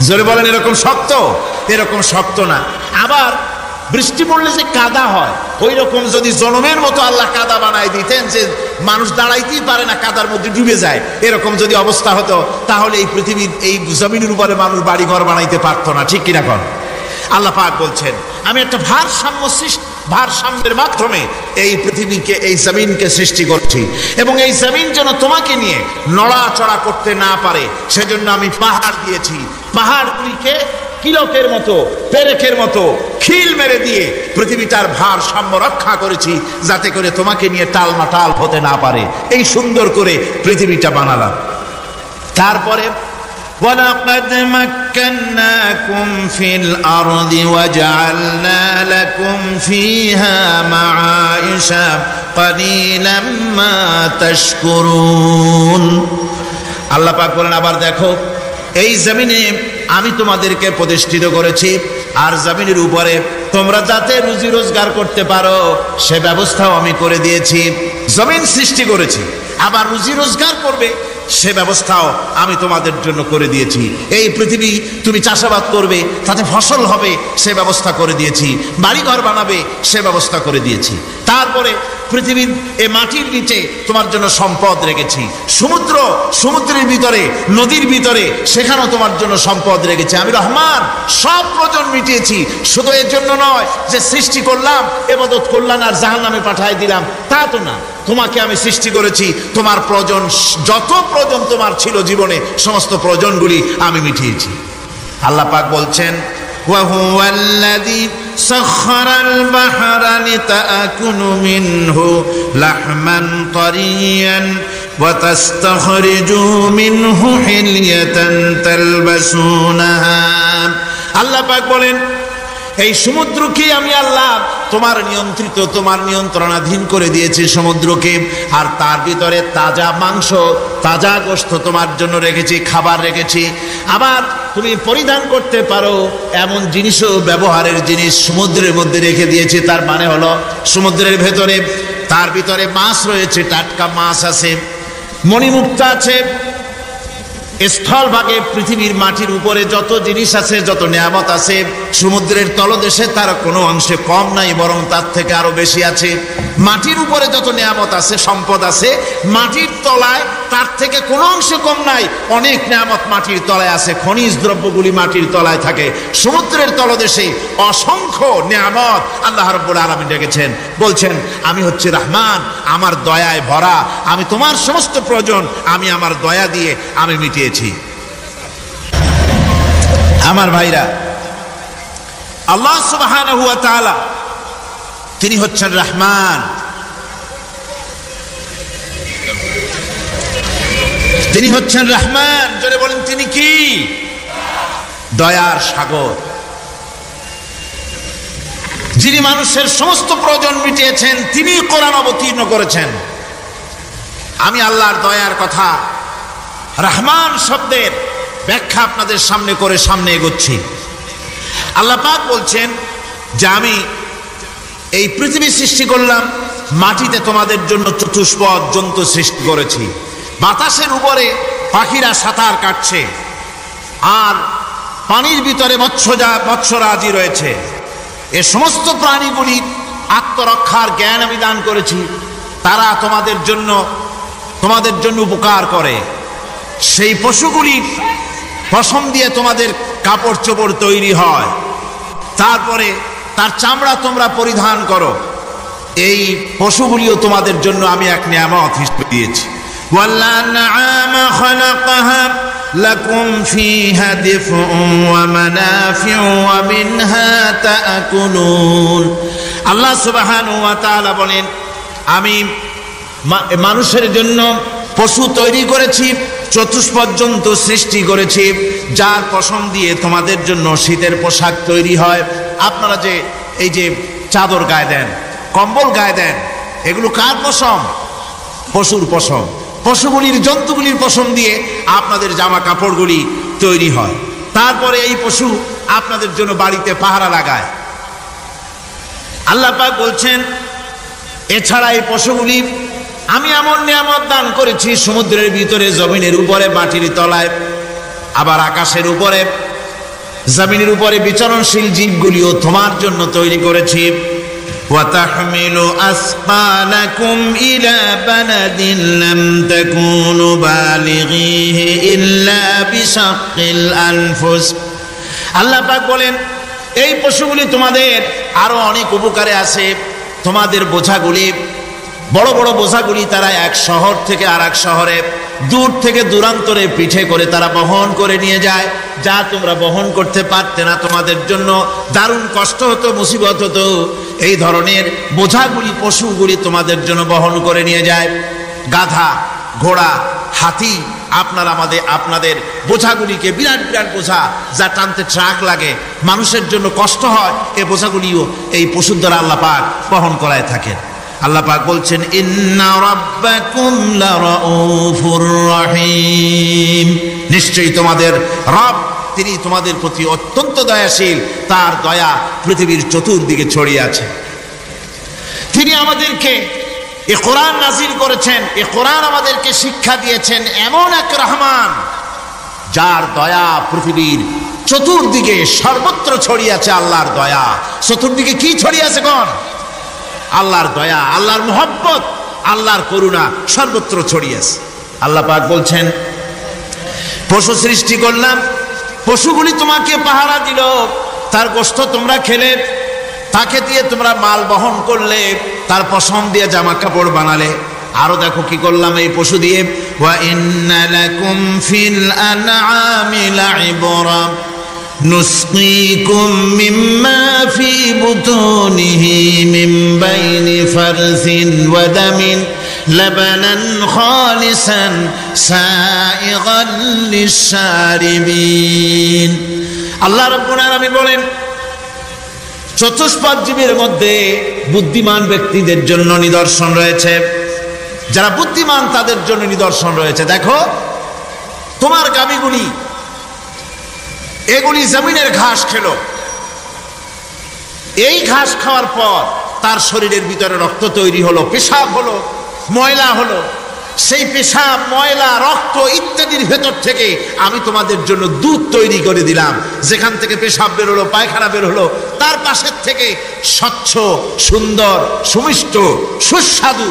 জোরে বলেন, এরকম শক্ত? এরকম শক্ত না। আবার বৃষ্টি পড়লে যে কাদা হয়, ওই রকম যদি জনমের মতো আল্লাহ কাদা বানাই দিতেন যে মানুষ দাঁড়াইতেই পারে না, কাদার মধ্যে ডুবে যায়, এরকম যদি অবস্থা হতো, তাহলে এই পৃথিবীর এই জমিনের উপরে মানুষ বাড়ি ঘর বানাইতে পারতো না। ঠিক কিনা কন? আল্লাহ পাক বলছেন, আমি একটা ভারসাম্যের মাধ্যমে এই পৃথিবীকে, এই জমিনকে সৃষ্টি করছি, এবং এই জমিন যেন তোমাকে নিয়ে নড়াচড়া করতে না পারে সেজন্য আমি পাহাড় দিয়েছি। পাহাড়গুলিকে কিলকের মতো, পেরেকের মতো খিল মেরে দিয়ে পৃথিবীটার ভারসাম্য রক্ষা করেছি, যাতে করে তোমাকে নিয়ে টালমাটাল হতে না পারে। এই সুন্দর করে পৃথিবীটা বানালাম। তারপরে وَلَقَدْ مَكَّنَّاكُمْ فِي الْأَرْضِ وَجَعَلْنَا لَكُمْ فِيهَا مَعَائِشَ قَلِيلًا مَا تَشْكُرُونَ। আল্লাহ পাক বলেন, আবার দেখো, এই জমিনে আমি তোমাদেরকে প্রতিষ্ঠিত করেছি, আর জমিনের উপরে তোমরা যাতে রুজি রোজগার করতে পারো সে ব্যবস্থাও আমি করে দিয়েছি। জমিন সৃষ্টি করেছি, আবার রুজি রোজগার করবে সে ব্যবস্থাও আমি তোমাদের জন্য করে দিয়েছি। এই পৃথিবী তুমি চাষাবাদ করবে, তাতে ফসল হবে সে ব্যবস্থা করে দিয়েছি, বাড়িঘর বানাবে সে ব্যবস্থা করে দিয়েছি। তারপরে পৃথিবীর এই মাটির নিচে তোমার জন্য সম্পদ রেখেছি, সমুদ্রের ভিতরে, নদীর ভিতরে, সেখানেও তোমার জন্য সম্পদ রেখেছি। আমি রহমান, সব প্রয়োজন মিটিয়েছি। শুধু এর জন্য নয় যে সৃষ্টি করলাম, ইবাদত করলাম আর জাহান্নামে পাঠিয়ে দিলাম, তা তো না। তোমাকে আমি সৃষ্টি করেছি, তোমার প্রয়োজন, যত প্রয়োজন তোমার ছিল জীবনে, সমস্ত প্রয়োজনগুলি আমি মিটিয়েছি। আল্লাহ পাক বলছেন, وهو الذي سخر البحر لتأكلوا منه لحما طريا وتستخرجوا منه حلية تلبسونها। আল্লাহ পাক বলেন, এই সমুদ্রকে আমি আল্লাহ তোমার নিয়ন্ত্রিত, তোমার নিয়ন্ত্রণাধীন করে দিয়েছি সমুদ্রকে, আর তার ভিতরে তাজা মাংস, তাজা গোশত তোমার জন্য রেখেছি, খাবার রেখেছি। আবার তুমি পরিধান করতে পারো এমন জিনিসও, ব্যবহারের জিনিস সমুদ্রের মধ্যে রেখে দিয়েছি। তার মানে হলো সমুদ্রের ভেতরে, তার ভিতরে মাছ রয়েছে, টাটকা মাছ আছে, মণিমুক্তা আছে। স্থলভাগে পৃথিবীর মাটির উপরে যত জিনিস আছে, যত নিয়ামত আছে, সমুদ্রের তলদেশে তার কোনো অংশে কম নাই, বরং তার থেকে আরো বেশি আছে। মাটির উপরে যত নিয়ামত আছে, সম্পদ আছে, মাটির তলায় তার থেকে কোনো অংশে কম নাই, অনেক নিয়ামত মাটির তলায় আছে। খনিজ দ্রব্যগুলি মাটির তলায় থাকে। সমুদ্রের তলদেশে অসংখ্য নিয়ামত আল্লাহ রাব্বুল আলামিন রেখেছেন। বলছেন, আমি হচ্ছে রহমান, আমার দয়ায় ভরা, আমি তোমার সমস্ত প্রয়োজন আমি আমার দয়া দিয়ে আমি মিটিয়েছি। আমার ভাইরা, আল্লাহ সুবহানাহু ওয়া তাআলা তিনি হচ্ছেন রহমান, তিনি হচ্ছেন রহমান। জোরে বলেন, তিনি কি? দয়ার সাগর, যিনি মানুষের সমস্ত প্রয়োজন মিটিয়েছেন, তিনি কোরআন অবতীর্ণ করেছেন। আমি আল্লাহর দয়ার কথা, রহমান শব্দের ব্যাখ্যা আপনাদের সামনে করে সামনে এগোচ্ছি। আল্লাহ পাক বলছেন যে আমি এই পৃথিবী সৃষ্টি করলাম, মাটিতে তোমাদের জন্য চতুষ্পদ জন্তু সৃষ্টি করেছি, বাতাসের উপরে পাখিরা সাঁতার কাটছে, আর পানির ভিতরে মৎস্যরাজি রয়েছে। এ সমস্ত প্রাণীগুলির আত্মরক্ষার জ্ঞান আমি দান করেছি, তারা তোমাদের জন্য উপকার করে। সেই পশুগুলির পশম দিয়ে তোমাদের কাপড় চোপড় তৈরি হয়, তারপরে তার চামড়া তোমরা পরিধান করো। এই পশুগুলিও তোমাদের জন্য আমি এক নিয়ামত হিসেবে দিয়েছি। وَالْأَنْعَامَ خَلَقَهَا لَكُمْ فِيهَا دِفْءٌ وَمَنَافِعُ وَمِنْهَا تَأْكُلُونَ। আল্লাহ সুবহানাহু ওয়া তাআলা বলেন, আমি মানুষের জন্য পশু তৈরি করেছি, চতুষ্পদ জন্তু সৃষ্টি করেছি, যার পশম দিয়ে তোমাদের জন্য শীতের পোশাক তৈরি হয়। আপনারা যে এই যে চাদর গায়ে দেন, কম্বল গায়ে দেন, এগুলো কার পশম? পশুর পশম। পশুগুলির, জন্তুগুলির পশম দিয়ে আপনাদের জামা কাপড়গুলি তৈরি হয়। তারপরে এই পশু আপনাদের জন্য বাড়িতে পাহারা লাগায়। আল্লাহ পাক বলছেন, এছাড়া এই পশুগুলি আমি এমন নিয়ামত দান করেছি, সমুদ্রের ভিতরে, জমিনের উপরে, মাটির তলায়, আবার আকাশের উপরে, জমিনের উপরে বিচরণশীল জীবগুলিও তোমার জন্য তৈরি করেছি। وَتَحْمِلُ أَثْقَالَكُمْ إِلَى بَلَدٍ لَّمْ تَكُونُوا بَالِغِيهِ إِلَّا بِشَقِّ الْأَنفُسِ। আল্লাহ পাক বলেন, এই পশুগুলি তোমাদের আরো অনেক উপকারে আছে। তোমাদের বোঝাগুলি, বড় বড় বোঝাগুলি তারা এক শহর থেকে আর এক শহরে, দূর থেকে দূরান্তরে পিঠে করে তারা বহন করে নিয়ে যায়, যা তোমরা বহন করতে পারতে না। তোমাদের জন্য দারুণ কষ্ট হতো, মুসিবত হতো। এই ধরনের বোঝাগুলি, পশুগুলি তোমাদের জন্য বহন করে নিয়ে যায়। গাধা, ঘোড়া, হাতি আপনাদের বোঝাগুলিকে, বিরাট বিরাট বোঝা যা টানতে ট্রাক লাগে, মানুষের জন্য কষ্ট হয়, এই বোঝাগুলিও এই পশুর দ্বারা আল্লাহ পাক বহন করায় থাকেন। আল্লাহ পাক বলছেন, ইন্না রাব্বাকুম লারাউফুর রহিম। নিশ্চয়ই তোমাদের রব, তিনি তোমাদের প্রতি অত্যন্ত দয়াশীল, তার দয়া পৃথিবীর চতুর্দিকে ছড়িয়ে আছে। তিনি আমাদেরকে এই কোরআন নাযিল করেছেন, এই কোরআন আমাদেরকে শিক্ষা দিয়েছেন এমন এক রহমান, যার দয়া পৃথিবীর চতুর্দিকে সর্বত্র ছড়িয়ে আছে। আল্লাহর দয়া চতুর্দিকে কি ছড়িয়ে আছে কোন? আল্লাহর দয়া, আল্লাহর মুহাব্বত, আল্লাহর করুণা সর্বত্র ছড়িয়ে আছে। আল্লাহ পাক বলছেন, পশু সৃষ্টি করলাম, পশুগুলি তোমাকে পাহারা দিল, তার গোশত তোমরা খেলে, তাকে দিয়ে তোমরা মাল বহন করলে, তার পশম দিয়ে জামা কাপড় বানালে। আরো দেখো কি করলাম এই পশু দিয়ে, ওয়া ইন্না লাকুম ফিল আনআমি লাইবরা নুসকিকুম মিম্মা ফি বুতুনিহি মিন বাইনি ফারসিন ওয়া দামিন লাবানান খালিসান সাইগান লিশ-শারিবিন। আল্লাহ রাব্বুল আলামিন বলেন, চতুষ্পদ জীবের মধ্যে বুদ্ধিমান ব্যক্তিদের জন্য নিদর্শন রয়েছে। যারা বুদ্ধিমান তাদের জন্য নিদর্শন রয়েছে। দেখো, তোমার গাভীগুলি, এগুলি জমিনের ঘাস খেলো। এই ঘাস খাওয়ার পর তার শরীরের ভিতরে রক্ত তৈরি হলো, পেশাব হলো, ময়লা হলো। সেই পেশাব, ময়লা, রক্ত ইত্যাদির ভেতর থেকে আমি তোমাদের জন্য দুধ তৈরি করে দিলাম। যেখান থেকে পেশাব বের হলো, পায়খানা বের হলো, তার পাশের থেকে স্বচ্ছ, সুন্দর, সুমিষ্ট, সুস্বাদু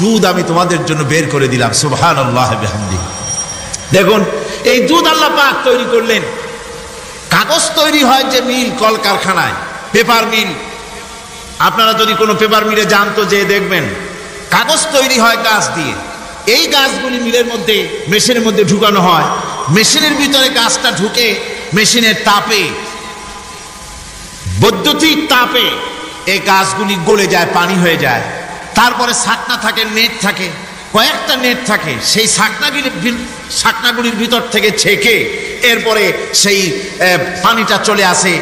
দুধ আমি তোমাদের জন্য বের করে দিলাম। সুবহানাল্লাহ বিহামদিহি। দেখুন, এই দুধ আল্লাহ পাক তৈরি করলেন। কাগজ তৈরি হয় যে মিল, কলকারখানায়, পেপার মিল। আপনারা যদি কোনো পেপার মিলে যান তো যে দেখবেন কাগজ তৈরি হয় গাছ দিয়ে। এই গাছগুলি মিলের মধ্যে, মেশিনের মধ্যে ঢুকানো হয়। মেশিনের ভিতরে গাছটা ঢুকে মেশিনের তাপে, বৈদ্যুতিক তাপে এই গাছগুলি গলে যায়, পানি হয়ে যায়। তারপরে ছাকনা থাকে, নেট থাকে, কয়েকটা নেট থাকে। সেই ছাকনাগুলির ভিতর থেকে ছেঁকে এরপরে সেই পানিটা চলে আসে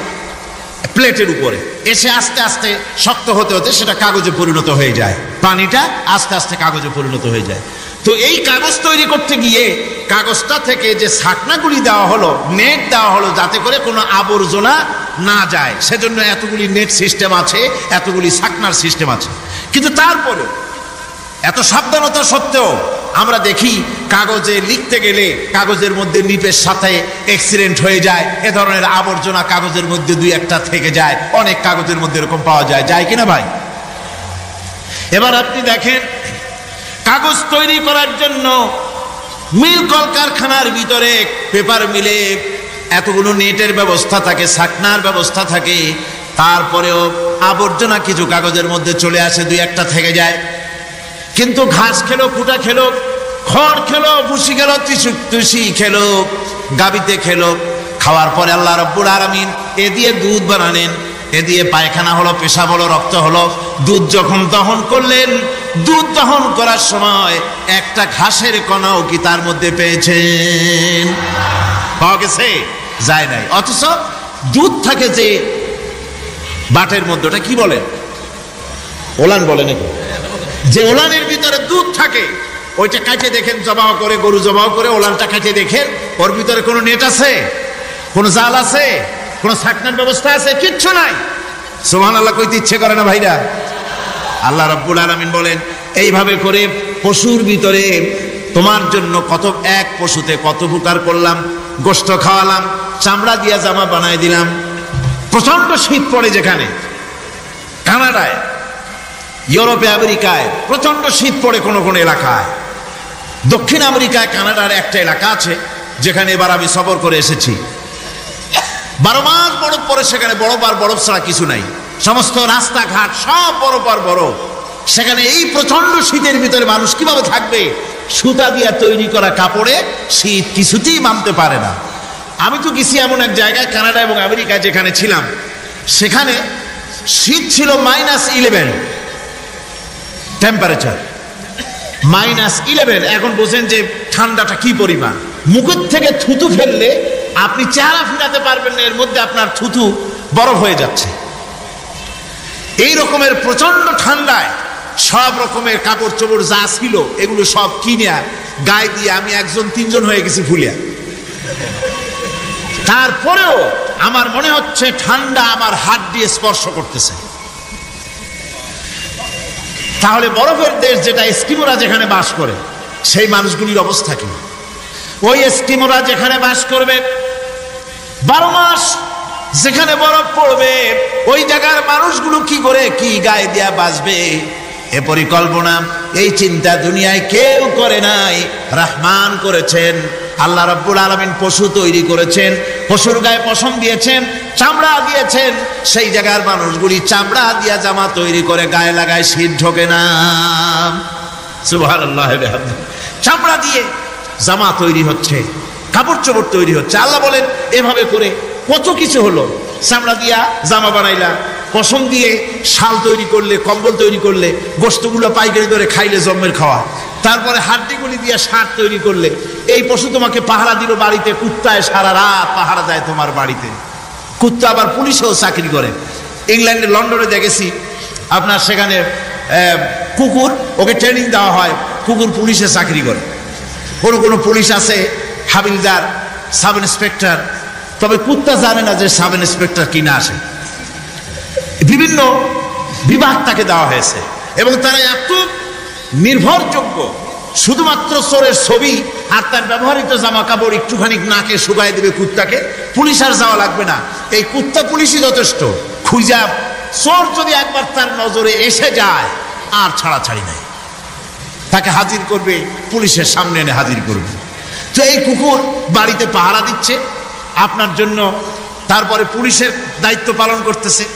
প্লেটের উপরে, এসে আস্তে আস্তে শক্ত হতে হতে সেটা কাগজে পরিণত হয়ে যায়। পানিটা আস্তে আস্তে কাগজে পরিণত হয়ে যায়। তো এই কাগজ তৈরি করতে গিয়ে কাগজটা থেকে যে ছাকনাগুলি দেওয়া হলো, নেট দেওয়া হলো, যাতে করে কোনো আবর্জনা না যায়, সেজন্য এতগুলি নেট সিস্টেম আছে, এতগুলি ছাকনার সিস্টেম আছে। কিন্তু তারপরে এত সাবধানতা সত্ত্বেও আমরা দেখি কাগজে লিখতে গেলে কাগজের মধ্যে নিপের সাথে অ্যাক্সিডেন্ট হয়ে যায়, এ ধরনের আবর্জনা কাগজের মধ্যে দুই একটা থেকে যায়, অনেক কাগজের মধ্যে এরকম পাওয়া যায়, যায় কিনা ভাই? এবার আপনি দেখেন কাগজ তৈরি করার জন্য মিল কলকারখানার ভিতরে পেপার মিলে এতগুলো নেটের ব্যবস্থা থাকে, ছাকনার ব্যবস্থা থাকে, তারপরেও আবর্জনা কিছু কাগজের মধ্যে চলে আসে, দুই একটা থেকে যায়। কিন্তু ঘাস খেলো, কুটা খেলো, খড় খেলো, ভুসি খেলো, তুষি খেলো, গাবিতে খেলো, খাওয়ার পরে আল্লাহ রাব্বুল আলামিন এ দিয়ে দুধ বানালেন, এ দিয়ে পায়খানা হলো, পেশাব হলো, রক্ত হলো। দুধ যখন দহন করলেন, দুধ দহন করার সময় একটা ঘাসের কণাও কি তার মধ্যে পেয়েছেন? পাওয়া গেছে? যায় নাই। অথচ দুধ থাকে যে বাটের মধ্যে, ওটা কি বলে? ওলান বলে নাকি? যে ওলানের ভিতরে দুধ থাকে, ওইটা কাটে দেখেন, জবাহ করে, গরু জবাহ করে ওলানটা কাটে দেখেন, ওর ভিতরে কোনো নেট আছে, কোনো জাল আছে, কোনো ছাকনার ব্যবস্থা আছে? কিচ্ছু নাই। সুবহানাল্লাহ কইতে ইচ্ছে করে না ভাইরা? আল্লাহ রাব্বুল আলামিন বলেন এইভাবে করে পশুর ভিতরে তোমার জন্য কত, এক পশুতে কত উপকার করলাম, গোশত খাওয়ালাম, চামড়া দিয়া জামা বানাই দিলাম। প্রচন্ড শীত পড়ে যেখানে, কানাডায়, ইউরোপে, আমেরিকায় প্রচন্ড শীত পড়ে কোন কোন এলাকায়। দক্ষিণ আমেরিকায় কানাডার একটা এলাকা আছে যেখানে এবার আমি সফর করে এসেছি। 12 মাস বরফ পড়ে সেখানে, বরফ আর বরফ ছাড়া কিছু নাই, সমস্ত রাস্তাঘাট সব বরফ আর বরফ। সেখানে এই প্রচন্ড শীতের ভিতরে মানুষ কিভাবে থাকবে? সুতা দিয়া তৈরি করা কাপড়ে শীত কিছুতেই মানতে পারে না। আমি তো গেছি এমন এক জায়গায়, কানাডা এবং আমেরিকা যেখানে ছিলাম, সেখানে শীত ছিল -11 টেম্পারেচার, -11। এখন বোঝেন যে ঠান্ডাটা কি পরিমাণ। মুখের থেকে থুতু ফেললে আপনি চেহারা ফিরাতে পারবেন না, এর মধ্যে আপনার থুতু বরফ হয়ে যাচ্ছে। এই রকমের প্রচন্ড ঠান্ডায় সব রকমের কাপড় চোপড় যা ছিল এগুলো সব কিনে গায়ে দিয়ে আমি 1-3 হয়ে গেছি ফুলিয়া। তারপরেও আমার মনে হচ্ছে ঠান্ডা আমার হাত দিয়ে স্পর্শ করতেছে। তাহলে বরফের দেশ যেটা, এস্কিমোরা যেখানে বাস করে, সেই মানুষগুলির অবস্থা কি? ওই এস্কিমোরা যেখানে বাস করবে, 12 মাস যেখানে বরফ পড়বে, ওই জায়গার মানুষগুলো কি করে, কি গায়ে দিয়া বাঁচবে? এ পরিকল্পনা, এই চিন্তা দুনিয়ায় কেউ করে নাই, রহমান করেছেন। আল্লাহ রাব্বুল আলামিন পশু তৈরি করেছেন, পশুর গায়ে পশম দিয়েছেন, চামড়া দিয়েছেন। সেই জায়গার মানুষগুলি চামড়া দিয়া জামা তৈরি করে গায়ে লাগায়, শীত ঢোকে না। সুবহানাল্লাহ। চামড়া দিয়ে জামা তৈরি হচ্ছে, কাপড় চোপড় তৈরি হচ্ছে। আল্লাহ বলেন এভাবে করে কত কিছু হলো। চামড়া দিয়া জামা বানাইলা, পশম দিয়ে শাল তৈরি করলে, কম্বল তৈরি করলে, গোশতগুলো পাইকারি ধরে খাইলে জম্মের খাওয়া। তারপরে হাড্ডিগুলি দিয়ে শার্ট তৈরি করলে, এই পশু তোমাকে পাহারা দিল বাড়িতে, কুত্তায় সারা রাত পাহারা দেয় তোমার বাড়িতে। কুত্তা আবার পুলিশেও চাকরি করে। ইংল্যান্ডে, লন্ডনে দেখেছি আপনার, সেখানে কুকুর, ওকে ট্রেনিং দেওয়া হয়, কুকুর পুলিশে চাকরি করে। কোনো পুলিশ আছে হাবিলদার, সাব ইন্সপেক্টর, তবে কুত্তা জানে না যে সাব ইন্সপেক্টর কিনা আসে। বিভিন্ন বিভাগ তাকে দেওয়া হয়েছে এবং তারা এত নির্ভরযোগ্য, শুধুমাত্র চোরের ছবি আর তার ব্যবহৃত জামা কাপড় একটুখানি নাকে শুকাই দেবে কুত্তাকে, পুলিশ আর যাওয়া লাগবে না। এই কুত্তা পুলিশই যথেষ্ট। খুঁজা চোর যদি একবার তার নজরে এসে যায়, আর ছাড়াছাড়ি নাই, তাকে হাজির করবে, পুলিশের সামনে এনে হাজির করবে। তো এই কুকুর বাড়িতে পাহারা দিচ্ছে আপনার জন্য, তারপরে পুলিশের দায়িত্ব পালন করতেছে।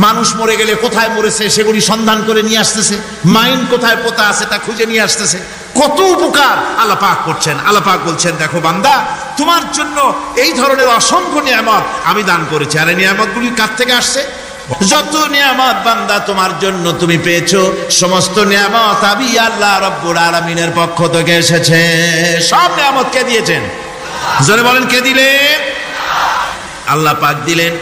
মানুষ মরে গেলে কোথায় মরেছে সেগুলি সন্ধান করে নিয়ে আসতেছে, মাইন কোথায় পোতা আছে তা খুঁজে নিয়ে আসতেছে। কত উপকার আল্লাহ পাক করছেন। আল্লাহ পাক বলছেন, দেখো বান্দা, তোমার জন্য এই ধরনের অসংখ্য নিয়ামত আমি দান করেছি। আর এই নিয়ামতগুলি কার থেকে আসছে? যত নিয়ামত বান্দা তোমার জন্য তুমি পেয়েছো, সমস্ত নিয়ামত আমি আল্লাহ রাব্বুল আলামিনের পক্ষ থেকে এসেছে। সব নিয়ামত কে দিয়েছেন? জোরে বলেন, কে দিলেন? আল্লাহ পাক দিলেন।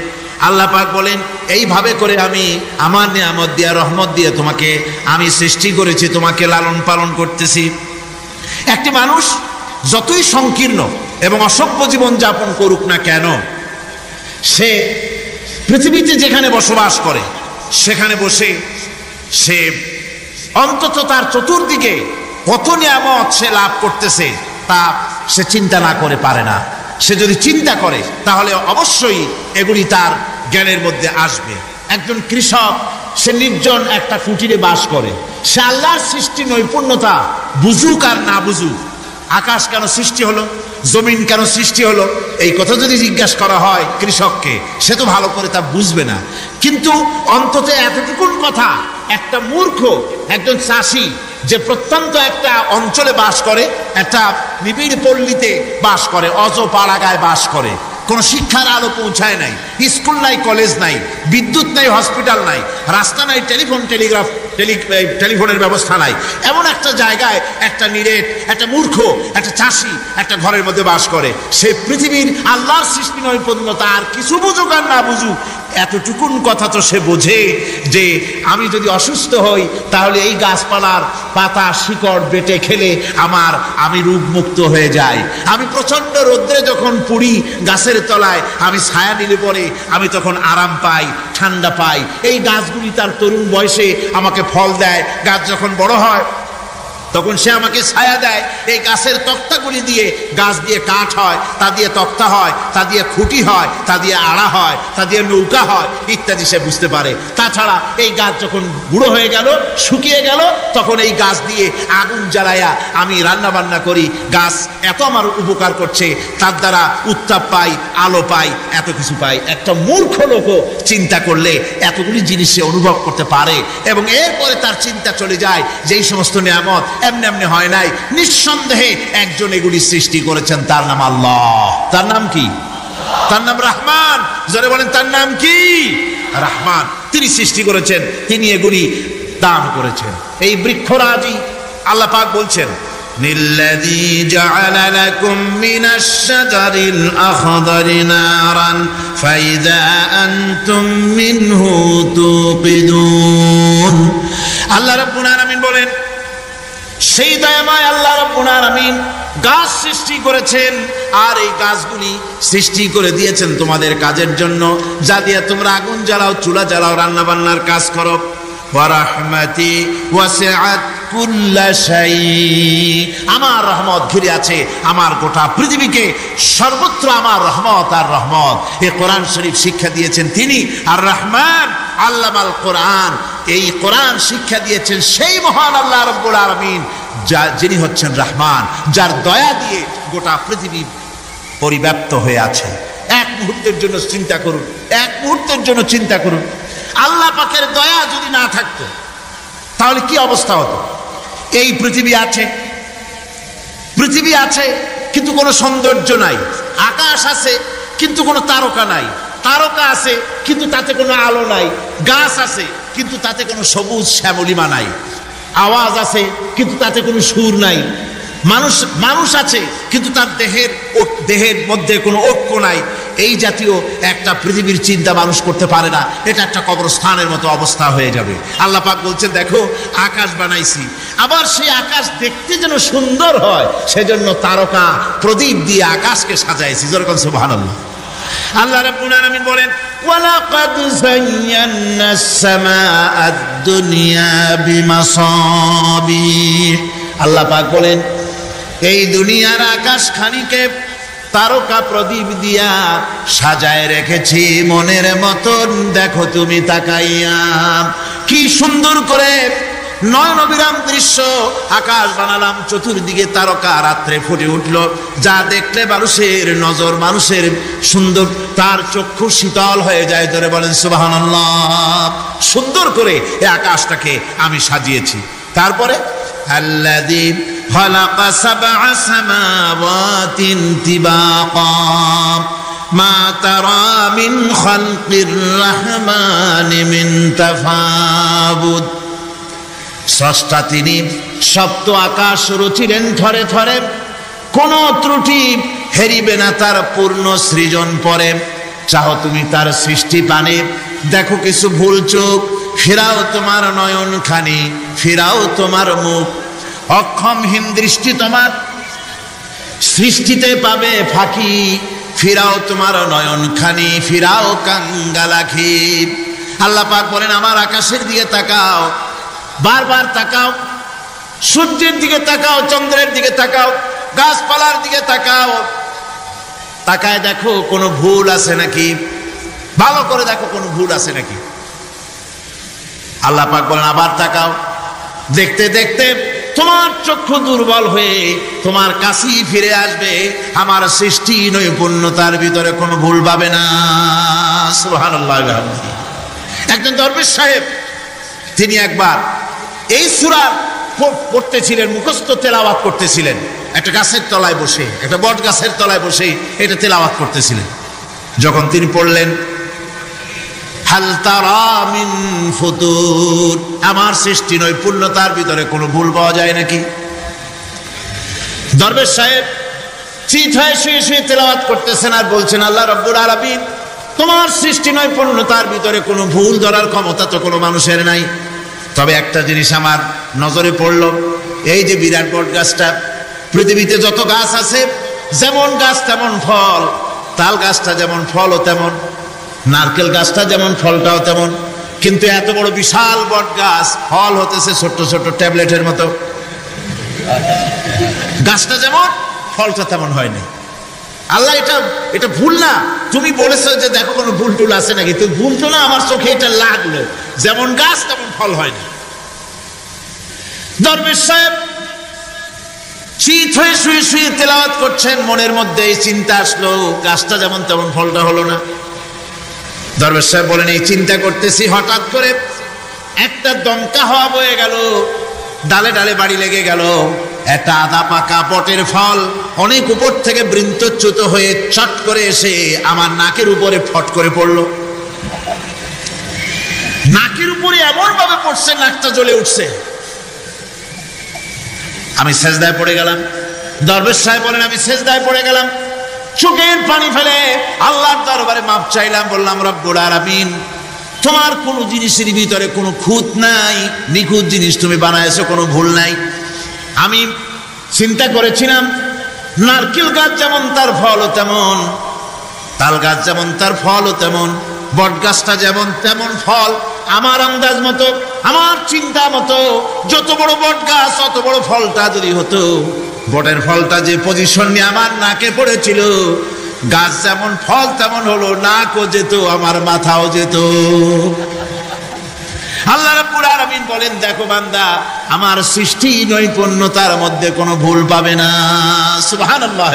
আল্লাহ পাক বলেন, এইভাবে করে আমি আমার নিয়ামত দিয়া, রহমত দিয়ে তোমাকে আমি সৃষ্টি করেছি, তোমাকে লালন পালন করতেছি। একটি মানুষ যতই সংকীর্ণ এবং অসভ্য জীবন যাপন করুক না কেন, সে পৃথিবীতে যেখানে বসবাস করে সেখানে বসে সে অন্তত তার চতুর্দিকে কত নিয়ামত সে লাভ করতেছে তা সে চিন্তা না করে পারে না। সে যদি চিন্তা করে তাহলে অবশ্যই এগুলি তার জ্ঞানের মধ্যে আসবে। একজন কৃষক, সে নির্জন একটা কুটিরে বাস করে। সে আল্লাহর সৃষ্টি নৈপুণ্যতা বুঝুক আর না বুঝুক, আকাশ কেন সৃষ্টি হলো, জমিন কেন সৃষ্টি হলো, এই কথা যদি জিজ্ঞাসা করা হয় কৃষককে, সে তো ভালো করে তা বুঝবে না। কিন্তু অন্তত এতটুকুন কথা একটা মূর্খ, একজন চাষি যে প্রত্যন্ত একটা অঞ্চলে বাস করে, একটা নিবিড় পল্লীতে বাস করে, অজ পাড়াগায় বাস করে, কোনো শিক্ষার আলো পৌঁছায় নাই, স্কুল নাই, কলেজ নাই, বিদ্যুৎ নাই, হসপিটাল নাই, রাস্তা নাই, টেলিফোনের ব্যবস্থা নাই, এমন একটা জায়গায় একটা নিরেট, একটা মূর্খ, একটা চাষি একটা ঘরের মধ্যে বাস করে। সে পৃথিবীর আল্লাহর সৃষ্টি নৈপুণ্যতা আর কিছু বুঝুক আর না বুঝুক, এতটুকুন কথা তো সে বোঝে যে আমি যদি অসুস্থ হই তাহলে এই গাছপালার পাতা শিকড় বেটে খেলে আমি রোগমুক্ত হয়ে যাই। আমি প্রচন্ড রোদ্রে যখন পুড়ি গাছের তলায়, আমি ছায়া নিলে পরে আমি তখন আরাম পাই, ঠান্ডা পাই। এই গাছগুলি তার তরুণ বয়সে আমাকে ফল দেয়, গাছ যখন বড় হয় তখন সে আমাকে ছায়া দেয়। এই গাছের তক্তাগুলি দিয়ে, গাছ দিয়ে কাঠ হয়, তা দিয়ে তক্তা হয়, তা দিয়ে খুঁটি হয়, তা দিয়ে আড়া হয়, তা দিয়ে নৌকা হয় ইত্যাদি সে বুঝতে পারে। তাছাড়া এই গাছ যখন বুড়ো হয়ে গেল, শুকিয়ে গেল, তখন এই গাছ দিয়ে আগুন জ্বালাইয়া আমি রান্না বান্না করি। গাছ এত আমার উপকার করছে, তার দ্বারা উত্তাপ পাই, আলো পাই, এত কিছু পাই। একটা মূর্খ লোকও চিন্তা করলে এতগুলি জিনিস সে অনুভব করতে পারে, এবং এরপরে তার চিন্তা চলে যায় যে এই সমস্ত নিয়ামত এমনি এমনি হয় নাই, নিঃসন্দেহে একজন এগুলি সৃষ্টি করেছেন, তার নাম আল্লাহ। তার নাম কি? তার নাম রহমান। যারা বলেন তার নাম কি? রহমান। তিনি সৃষ্টি করেছেন, তিনি এগুলি দান করেছেন। এই বৃক্ষরাজি আল্লাহ পাক বলছেন, নিল্লাযী জাআলা লাকুম মিনাশ শাজারিল আখদারি নারান ফাইযা আনতুম মিনহু তুকিদুন। আল্লাহ রাব্বুল আলামিন বলেন, সেই দয়াময় আল্লাহ রাব্বুল আলামিন গাছ সৃষ্টি করেছেন, আর এই গাছগুলি সৃষ্টি করে দিয়েছেন তোমাদের কাজের জন্য, যা দিয়ে তোমরা আগুন জ্বালাও, চুলা জ্বালাও, রান্না বান্নার কাজ করো। ওয়া রাহমাতি ওয়াসিআত কুল্লা শাই, আমার রহমত ঘিরে আছে আমার গোটা পৃথিবীকে, সর্বত্র আমার রহমত আর রহমত। এই কোরআন শরীফ শিক্ষা দিয়েছেন তিনি, আর রহমান আল্লামাল কোরআন, এই কোরআন শিক্ষা দিয়েছেন সেই মহান আল্লাহ রাব্বুল আলামিন, যিনি হচ্ছেন রহমান, যার দয়া দিয়ে গোটা পৃথিবী পরিব্যাপ্ত হয়ে আছে। এক মুহূর্তের জন্য চিন্তা করুন, এক মুহূর্তের জন্য চিন্তা করুন, আল্লাহ পাকের দয়া যদি না থাকতো তাহলে কি অবস্থা হতো? এই পৃথিবী আছে কিন্তু কোনো সৌন্দর্য নাই, আকাশ আছে কিন্তু কোনো তারকা নাই, তারকা আছে কিন্তু তাতে কোনো আলো নাই, গাছ আছে কিন্তু তাতে কোনো সবুজ শ্যামলিমা নাই, আওয়াজ আছে কিন্তু তাতে কোনো সুর নাই, মানুষ আছে কিন্তু তার দেহের মধ্যে কোনো ঐক্য নাই। এই জাতীয় একটা পৃথিবীর চিন্তা মানুষ করতে পারে না, এটা একটা কবরস্থানের মতো অবস্থা হয়ে যাবে। আল্লাহ পাক বলছেন, দেখো আকাশ বানাইছি, আবার সেই আকাশ দেখতে যেন সুন্দর হয় সেজন্য তারকা প্রদীপ দিয়ে আকাশকে সাজাইছি। যেরকম সুবহানাল্লাহ। আল্লাহ রাব্বুল আলামিন বলেন, ওয়ালাকাদ যায়্যানাস সামাআদ দুনিয়া বিমাসাবিহ। আল্লাহ পাক বলেন, এই দুনিয়ার আকাশ খানিকে তারকা প্রদীপ দিয়া সাজায় রেখেছি মনের মতন, দেখো তুমি তাকাইয়া কি সুন্দর করে নয়নবিরাম দৃশ্য আকাশ বানালাম, চতুর্দিকে তারকা রাত্রে ফুটে উঠল, যা দেখলে মানুষের নজর, মানুষের সুন্দর, তার চক্ষু শীতল হয়ে যায়। ধরে বলেন সুবহানাল্লাহ। সুন্দর করে এই আকাশটাকে আমি সাজিয়েছি। তারপরে আল্লাযী খালাকা সাবআ সামাওয়াতিন তিবাকা মা তারা মিন খালকির রহমানি মিন তাফাবুত। স্রষ্টা তিনি সপ্ত আকাশ রচিলেন থরে থরে, কোন ত্রুটি হেরিবে না তার পূর্ণ সৃজন পরে। চাও তুমি তার সৃষ্টি পানে, দেখো কিছু ভুল চোখ, ফিরাও তোমার নয়ন খানি, ফিরাও তোমার মুখ, অক্ষমহীন দৃষ্টি তোমার সৃষ্টিতে পাবে ফাঁকি, ফিরাও তোমার নয়ন খানি, ফিরাও কাঙ্গালাখি। আল্লাহ পাক বলেন, আমার আকাশের দিকে তাকাও, বারবার তাকাও, সূর্যের দিকে তাকাও, চন্দ্রের দিকে তাকাও, গাছপালার দিকে তাকাও, তাকায় দেখো কোনো ভুল আছে নাকি, ভালো করে দেখো কোনো ভুল আছে নাকি। আল্লাহ পাক বলেন আবার তাকাও। দেখতে দেখতে তোমার চক্ষু দুর্বল হয়ে তোমার কাছেই ফিরে আসবে। আমার সৃষ্টি নৈপুণ্যতার ভিতরে কোনো ভুল পাবে না। সুবহানাল্লাহ। একজন দরবেশ সাহেব, তিনি একবার এই সূরা পড়তেছিলেন, মুখস্থ তেলাওয়াত করতেছিলেন, একটা গাছের তলায় বসে, একটা বট গাছের তলায় বসে এটা তেলাওয়াত করতেছিলেন। যখন তিনি পড়লেন হাল তারা মিন ফুতুর, আমার সৃষ্টি নৈপুণ্যতার ভিতরে কোনো ভুল পাওয়া যায় নাকি? দরবেশ সাহেব চিত হয়ে শুয়ে শুয়ে তেলাওয়াত করতেছেন আর বলছেন আল্লাহ রাব্বুল আলামিন, তোমার সৃষ্টি নৈপুণ্যতার ভিতরে কোনো ভুল ধরার ক্ষমতা তো কোনো মানুষের নাই। তবে একটা জিনিস আমার নজরে পড়ল, এই যে বিরাট বট গাছটা, পৃথিবীতে যত গাছ আছে যেমন গাছ তেমন ফল, তাল গাছটা যেমন ফলও তেমন, নারকেল গাছটা যেমন ফলটাও তেমন, কিন্তু এত বড় বিশাল বট গাছ ফল হতেছে ছোট্ট ছোট্ট ট্যাবলেটের মতো। গাছটা যেমন ফলটা তেমন হয়নি। আল্লাহ এটা ভুল না, তুমি বলেছো যে দেখো কোনো ভুল টুল আছে নাকি, তো ভুল তো না, আমার চোখে এটা লাগলো, যেমন গাছ তেমন ফল হয়নি। দরবেশ সাহেব চিত হয়ে শুয়ে শুয়ে তেলাওয়াত করছেন, মনের মধ্যে এই চিন্তা আসলো, গাছটা যেমন তেমন ফলটা হলো না। দরবেশ সাহেব বলেন এই চিন্তা করতেছি, হঠাৎ করে একটা দমকা হাওয়া বয়ে গেল, ডালে ডালে বাড়ি লেগে গেল, একটা আদা পাকা বটের ফল অনেক উপর থেকে বৃন্তচ্যুত হয়ে চট করে এসে আমার নাকের উপরে ফট করে পড়লো। নাকের উপরে এমন ভাবে পড়ছে নাকটা জ্বলে উঠছে। আমি সেজদায় পড়ে গেলাম। দরবেশ সাহেব বলেন আমি সেজদায় পড়ে গেলাম, চোখের পানি ফেলে আল্লাহর দরবারে মাপ চাইলাম, বললাম রব্বুল আলামিন, তোমার কোনো জিনিসের ভিতরে কোনো খুঁত নাই, নিখুঁত জিনিস তুমি বানাইছো, কোনো ভুল নাই। আমি চিন্তা করেছিলাম নারকেল গাছ যেমন তার ফলও তেমন, তাল গাছ যেমন তার ফলও তেমন, বট গাছটা যেমন তেমন ফল। আমার আন্দাজ মতো, আমার চিন্তা মতো যত বড় বট গাছ অত বড় ফলটা যদি হতো, বটের ফলটা যে পজিশন নিয়ে আমার নাকে পড়েছিল, গাছ যেমন ফল তেমন হলো, নাকও যেত, আমার মাথাও যেত। আল্লাহ রাব্বুল আলামিন বলেন দেখো বান্দা, আমার সৃষ্টি নৈপুণ্যতার মধ্যে কোনো ভুল পাবে না। সুবহানাল্লাহ,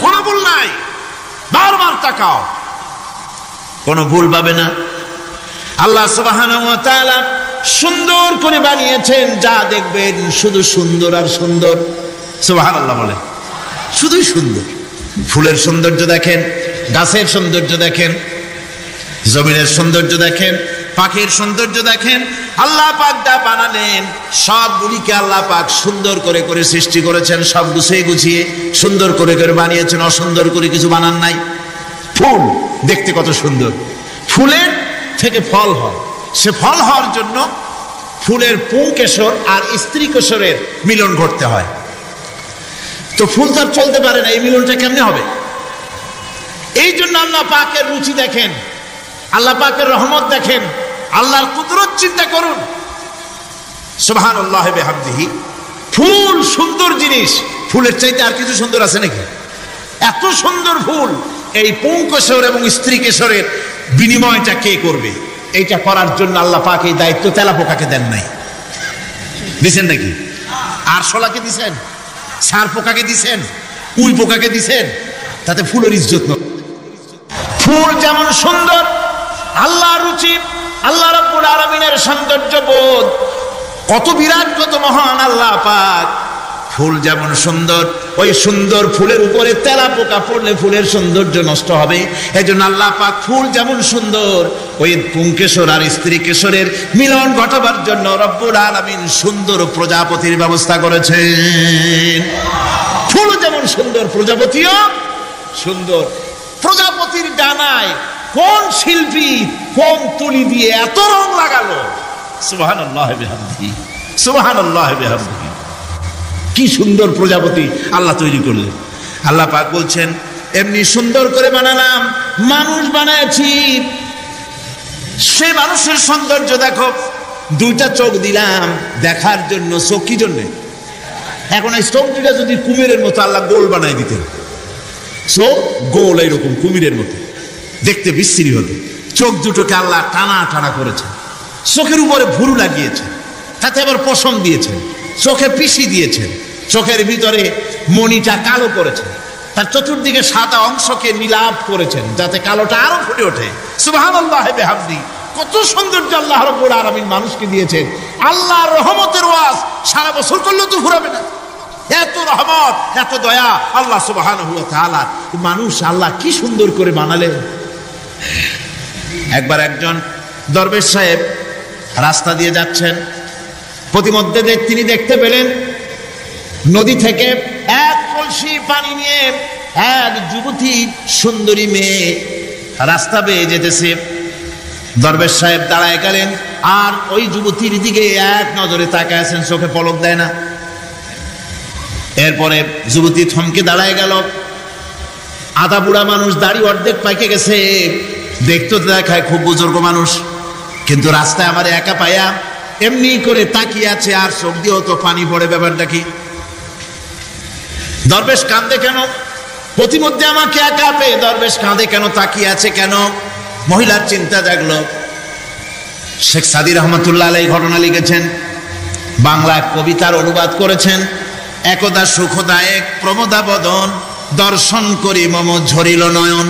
কোনো ভুল নাই, বারবার তাকাও, কোনো ভুল পাবে না। আল্লাহ সুবহানাহু ওয়া তাআলা সুন্দর করে বানিয়েছেন, যা দেখবেন শুধু সুন্দর আর সুন্দর। সুবহানাল্লাহ বলেন, শুধুই সুন্দর। ফুলের সৌন্দর্য দেখেন, গাছের সৌন্দর্য দেখেন, জমিনের সৌন্দর্য দেখেন, পাখির সৌন্দর্য দেখেন। আল্লাহ পাক যা বানালেন সবগুলিকে আল্লাহ পাক সুন্দর করে করে সৃষ্টি করেছেন, সব গুছিয়ে গুছিয়ে সুন্দর করে করে বানিয়েছেন, অসুন্দর করে কিছু বানান নাই। ফুল দেখতে কত সুন্দর, ফুলের থেকে ফল হয়, সে ফল হওয়ার জন্য ফুলের পুংকেশর আর স্ত্রী কেশরের মিলন ঘটতে হয়। তো ফুল তার চলতে পারে না, এই মিলনটা কেমনে হবে? এই জন্য আল্লাহ পাকের রুচি দেখেন, আল্লাহ পাকের রহমত দেখেন, আল্লাহর কুদরত চিন্তা করুন। সুবহানাল্লাহি বিহামদিহি। ফুল সুন্দর জিনিস, ফুলের চাইতে আর কিছু সুন্দর আছে নাকি? এত সুন্দর ফুল, এই পুংকেশর এবং স্ত্রী কেশরের বিনিময়টা কে করবে? এইটা করার জন্য আল্লাহ পাক এই দায়িত্ব তেলাপোকাকে দেন নাই, দিছেন নাকি? আরশোলাকে দিছেন, সার পোকাকে দিছেন, উই পোকাকে দিছেন, তাতে ফুলের ইজ্জত নয়। ফুল যেমন সুন্দর, আল্লাহর রুচি, আল্লাহ রাব্বুল আলামিনের সৌন্দর্য বোধ কত বিরাট, কত মহান আল্লাহ পাক। ফুল যেমন সুন্দর, ওই সুন্দর ফুলের উপরে তেলাপোকা পড়লে ফুলের সৌন্দর্য নষ্ট হবে। এই জন্য আল্লাহ পাক ফুল যেমন সুন্দর, ওই পুংকেশর আর স্ত্রী কেশরের মিলন ঘটাবার জন্য রব্বুল আলামিন সুন্দর প্রজাপতির ব্যবস্থা করেছেন। ফুল যেমন সুন্দর, প্রজাপতিও সুন্দর। প্রজাপতির ডানায় কোন শিল্পী কোন তুলি দিয়ে এত রং লাগালো? সুবহানাল্লাহ বিহামদিহি, সুবহানাল্লাহ বিহামদিহি। কি সুন্দর প্রজাপতি আল্লাহ তৈরি করলেন। আল্লাহ পাক বলছেন এমনি সুন্দর করে বানালাম, মানুষ বানাইছি, সে মানুষের সৌন্দর্য দেখো। দুইটা চোখ দিলাম দেখার জন্য, চোখ কি জন্যে? এখন এই চোখ দুটা যদি কুমিরের মতো আল্লাহ গোল বানাই দিতেন, চোখ গোল এইরকম কুমিরের মতো দেখতে বিশ্রী হতো। চোখ দুটোকে আল্লাহ টানা টানা করেছেন, চোখের উপরে ভুরু লাগিয়েছেন, তাতে আবার পশম দিয়েছেন, চোখে পিসি দিয়েছেন, চোখের ভিতরে মণিটা কালো করেছেন, তার চতুর্দিকে সাদা অংশকে নীলাভ করেছেন যাতে কালোটা আরো ফুটে ওঠে। সুবহানাল্লাহি ওয়া বিহামদি। কত সৌন্দর্য আল্লাহ রাব্বুল আলামিন মানুষকে দিয়েছেন। আল্লাহর রহমতের ওয়াজ সারা বছর করলেও তো ফুরাবে না, এত রহমত, এত দয়া আল্লাহ সুবহানাহু ওয়া তাআলা। মানুষ আল্লাহ কি সুন্দর করে বানালেন। একবার একজন দরবেশ সাহেব রাস্তা দিয়ে যাচ্ছেন, প্রতিমধ্যে তিনি দেখতে পেলেন নদী থেকে এক কলসি পানি নিয়ে এক যুবতী সুন্দরী মেয়ে রাস্তা বেয়ে যেতেছে। দরবেশ সাহেব দাঁড়ায় গেলেন আর ওই যুবতীর দিকে এক নজরে তাকায় আছেন, চোখে পলক দেয় না। এরপরে যুবতী থমকে দাঁড়ায় গেল। আধা বুড়া মানুষ, দাড়ি অর্ধেক পাইকে গেছে, দেখতে দেখায় খুব বুজুর্গ মানুষ, কিন্তু রাস্তায় আমার একা পায়া এমনি করে তাকিয়ে আছে আর চোখ দিয়েও তো পানি পড়ে। ব্যাপারটা কি? দরবেশ কাঁদে কেন? প্রতিমধ্যে আমাকে একা পেয়ে দরবেশ কাঁদে কেন, তাকিয়ে আছে কেন? মহিলার চিন্তা জাগলো। শেখ সাদী রহমতুল্লাহ আলাইহি ঘটনা লিখেছেন, বাংলা কবিতার অনুবাদ করেছেন। একদা সুখদায়ক প্রমোদা বদন, দর্শন করি মম ঝরিল নয়ন।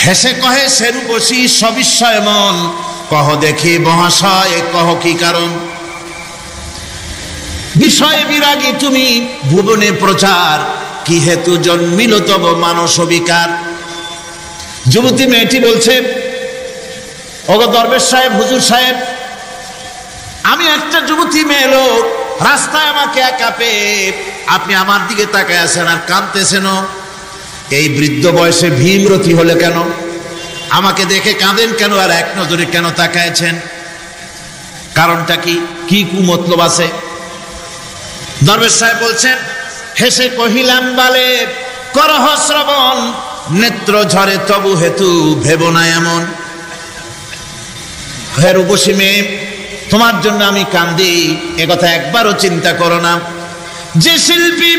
হেসে কহে সেরূপসী সবিস্ময় মন, কহ দেখি মহাশয় কহ কি কারণ। বিষয়ে বিরাগী তুমি ভুবনে প্রচার, কি হেতু জন্মিল তব মানস বিকার। যুবতী মেয়েটি বলছে, ওগো দরবেশ সাহেব, হুজুর সাহেব, আমি একটা যুবতী মেয়ে লোক, রাস্তায় আমাকে একা পেয়ে আপনি আমার দিকে তাকায় আছেন আর কাঁদতেছেন। এই বৃদ্ধ বয়সে ভীমরতি হলে কেন? আমাকে দেখে কাঁদেন কেন আর এক নজরে কেন তাকায়ছেন? কারণটা কি? কি কুমতলব আছে? দরবেশ সাহেব বলছেন, হেসে কহিলাম বালে করহ শ্রবণ, নেত্র ঝরে তবু হেতু ভেব না এমন। হে রূপসী মেয়ে, তোমার জন্য আমি কান্দি, একথা একবারও চিন্তা করো না। যে শিল্পী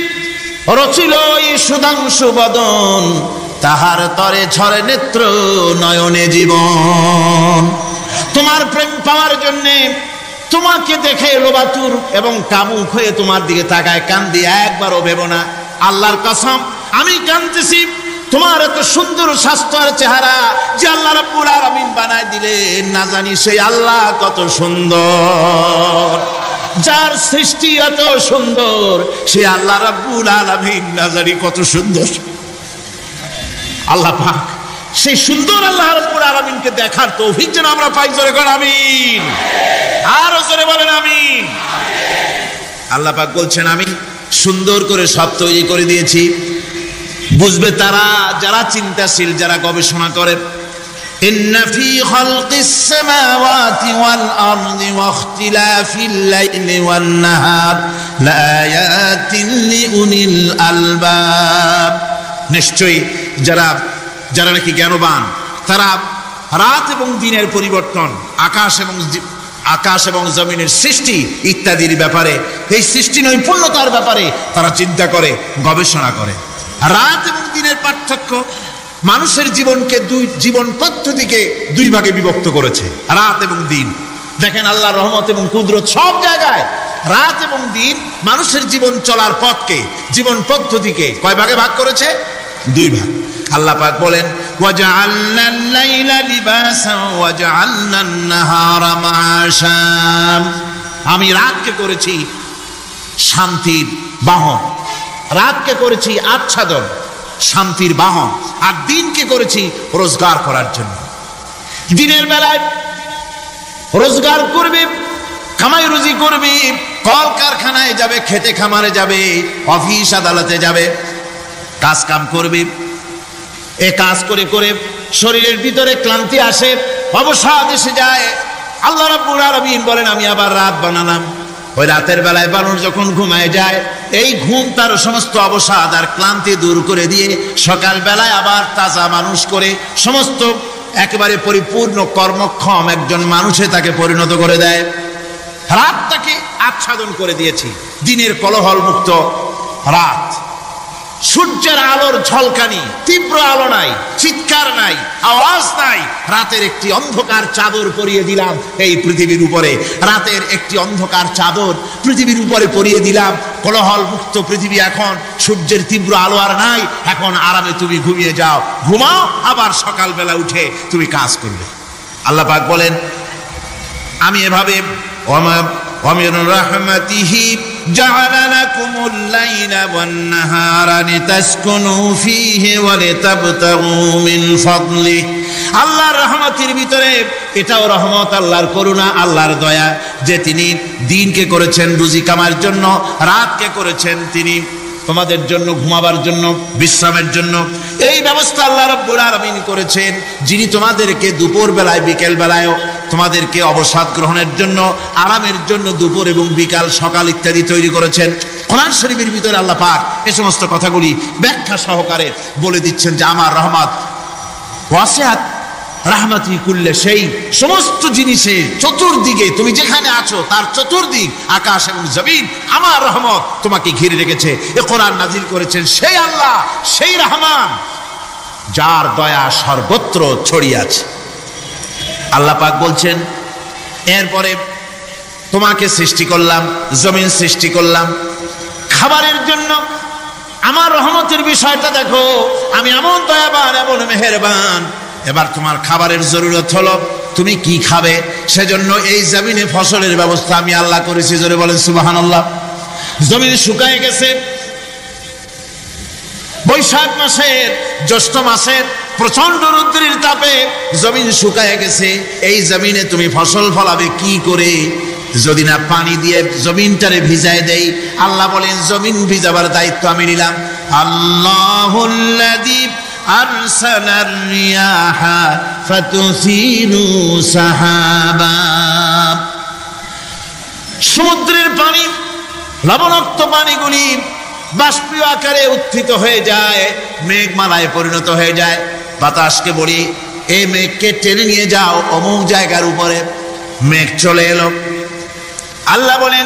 রচিল এই সুধাংশু বদন, তাহার তরে ঝরে নেত্র নয়নে জীবন। তোমার প্রেম পাওয়ার জন্যে, তোমাকে দেখে লোবাতুর এবং কামুক হয়ে তোমার দিকে তাকায় কান্দি, একবারও ভেব না। আল্লাহর কসম আমি কাঁদতেছি, তোমার এত সুন্দর স্বাস্থ্য আর চেহারা যে আল্লাহ রাব্বুল আলামিন বানায় দিলেন, না জানি সেই আল্লাহ কত সুন্দর। যার সৃষ্টি এত সুন্দর, সে আল্লাহ রাব্বুল আলামিন না জানি কত সুন্দর। আল্লাহ পাক সেই সুন্দর আল্লাহ রাব্বুল আলামিনকে দেখার তৌফিক যেন আমরা পাই। জোরে কর আমিন, আরো জোরে বলেন আমিন। আল্লাহ পাক বলছেন, আমি সুন্দর করে সব তৈরি করে দিয়েছি। বুঝবে তারা যারা চিন্তাশীল, যারা গবেষণা করে। ইন্না ফি খালকিস সামাওয়াতি ওয়াল আরদি ওয়া ইখতিলাফিল লাইলি ওয়ান নাহার লাআয়াতিন লিউলিল আলবাব। নিশ্চয়ই যারা নাকি জ্ঞানবান, তারা রাত এবং দিনের পরিবর্তন, আকাশ এবং জমিনের সৃষ্টি ইত্যাদির ব্যাপারে, এই সৃষ্টি নৈপুণ্যতার ব্যাপারে তারা চিন্তা করে, গবেষণা করে। রাত এবং দিনের পার্থক্য মানুষের জীবনকে জীবন পদ্ধতিকে দুই ভাগে বিভক্ত করেছে, রাত এবং দিন। দেখেন আল্লাহর রহমত এবং কুদরত সব জায়গায়। রাত এবং দিন মানুষের জীবন চলার পথকে, জীবন পদ্ধতিকে কয় ভাগে ভাগ করেছে? দুই ভাগ। আল্লাহ পাক বলেন, ওয়াজআলনাল লাইলা লিবাসান ওয়াজআলনান নাহারা মাআশা। আমি রাতকে করেছি শান্তির বাহন, রাতকে করেছি আচ্ছাদন, শান্তির বাহন, আর দিনকে করেছি রোজগার করার জন্য। দিনের বেলায় রোজগার করবে, কামাই রুজি করবে, কল কারখানায় যাবে, খেতে খামারে যাবে, অফিস আদালতে যাবে, কাজ কাম করবে। এ কাজ করে করে শরীরের ভিতরে ক্লান্তি আসে, অবসাদ এসে যায়। আল্লাহ রাব্বুল আলামিন বলেন, আমি আবার রাত বানালাম। ওই রাতের বেলায় মানুষ যখন ঘুমায় যায়, এই ঘুম তার সমস্ত অবসাদ আর ক্লান্তি দূর করে দিয়ে সকাল বেলায় আবার তাজা মানুষ করে সমস্ত একেবারে পরিপূর্ণ কর্মক্ষম একজন মানুষে তাকে পরিণত করে দেয়। রাতটাকে আচ্ছাদন করে দিয়েছি, দিনের কোলাহল মুক্ত রাত, সূর্যের আলোর ঝলকানি, তীব্র আলো নাই, চিৎকার নাই, আওয়াজ নাই। রাতের একটি অন্ধকার চাদর পরিয়ে দিলাম এই পৃথিবীর উপরে, রাতের একটি অন্ধকার চাদর পৃথিবীর উপরে পরিয়ে দিলাম। কোলাহল মুক্ত পৃথিবী, এখন সূর্যের তীব্র আলো আর নাই, এখন আরামে তুমি ঘুমিয়ে যাও, ঘুমাও, আবার সকালবেলা উঠে তুমি কাজ করবে। আল্লাহ পাক বলেন, আমি এভাবে ومن رحمته جعل لكم الليل والنهار لتسكنوا فيه ولتبتغوا من فضله। আল্লাহর রহমতের ভিতরে এটাও রহমত, আল্লাহর করুণা, আল্লাহর দয়া যে তিনি দিনকে করেছেন রুজি কামার জন্য, রাতকে করেছেন তিনি তোমাদের জন্য ঘুমাবার জন্য, বিশ্রামের জন্য। এই ব্যবস্থা আল্লাহ রাব্বুল আলামিন করেছেন, যিনি তোমাদেরকে দুপুর বেলায় বিকেল বেলায়ও তোমাদেরকে অবসাদ গ্রহণের জন্য, আরামের জন্য দুপুর এবং বিকাল, সকাল ইত্যাদি তৈরি করেছেন। কোরআন শরীফের ভিতরে আল্লাহ পাক এই সমস্ত কথাগুলি ব্যাখ্যা সহকারে বলে দিচ্ছেন যে আমার রহমত ওয়াসিআত রাহমাতি কুল্লে, সেই সমস্ত জিনিসে চতুর্দিকে তুমি যেখানে আছো তার চতুর্দিক, আকাশ এবং জমিন, আমার রহমত তোমাকে ঘিরে রেখেছে। এ কোরআন নাজিল করেছেন সেই আল্লাহ, সেই রহমান, যার দয়া সর্বত্র ছড়িয়ে আছে। আল্লাহ পাক বলছেন, এরপরে তোমাকে সৃষ্টি করলাম, জমিন সৃষ্টি করলাম খাবারের জন্য। আমার রহমতের বিষয়টা দেখো, আমি এমন দয়াবান, এমন মেহেরবান। এবার তোমার খাবারের জরুরত হলো, তুমি কি খাবে, সেজন্য এই জমিনে ফসলের ব্যবস্থা আমি আল্লাহ করেছি। জোরে বলেন সুবহানাল্লাহ। জমিন শুকায় গেছে, বৈশাখ মাসের, জ্যৈষ্ঠ মাসের প্রচন্ড রৌদ্রের তাপে জমিন শুকায় গেছে। এই জমিনে তুমি ফসল ফলাবে কি করে, যদি না পানি দিয়ে জমিনটারে ভিজায় দেই। আল্লাহ বলেন, জমিন ভিজাবার দায়িত্ব আমি নিলাম। আল্লাহুল্লাযী আরসালার রিয়াহা ফাতুসিরু সাহাবা। সমুদ্রের পানি, লবণাক্ত পানিগুলি বাষ্পীয় আকারে উত্থিত হয়ে যায়, মেঘমালায় পরিণত হয়ে যায়। বাতাসকে বলি, এই মেঘকে টেনে নিয়ে যাও অমুক জায়গার উপরে। মেঘ চলে এলো। আল্লাহ বলেন,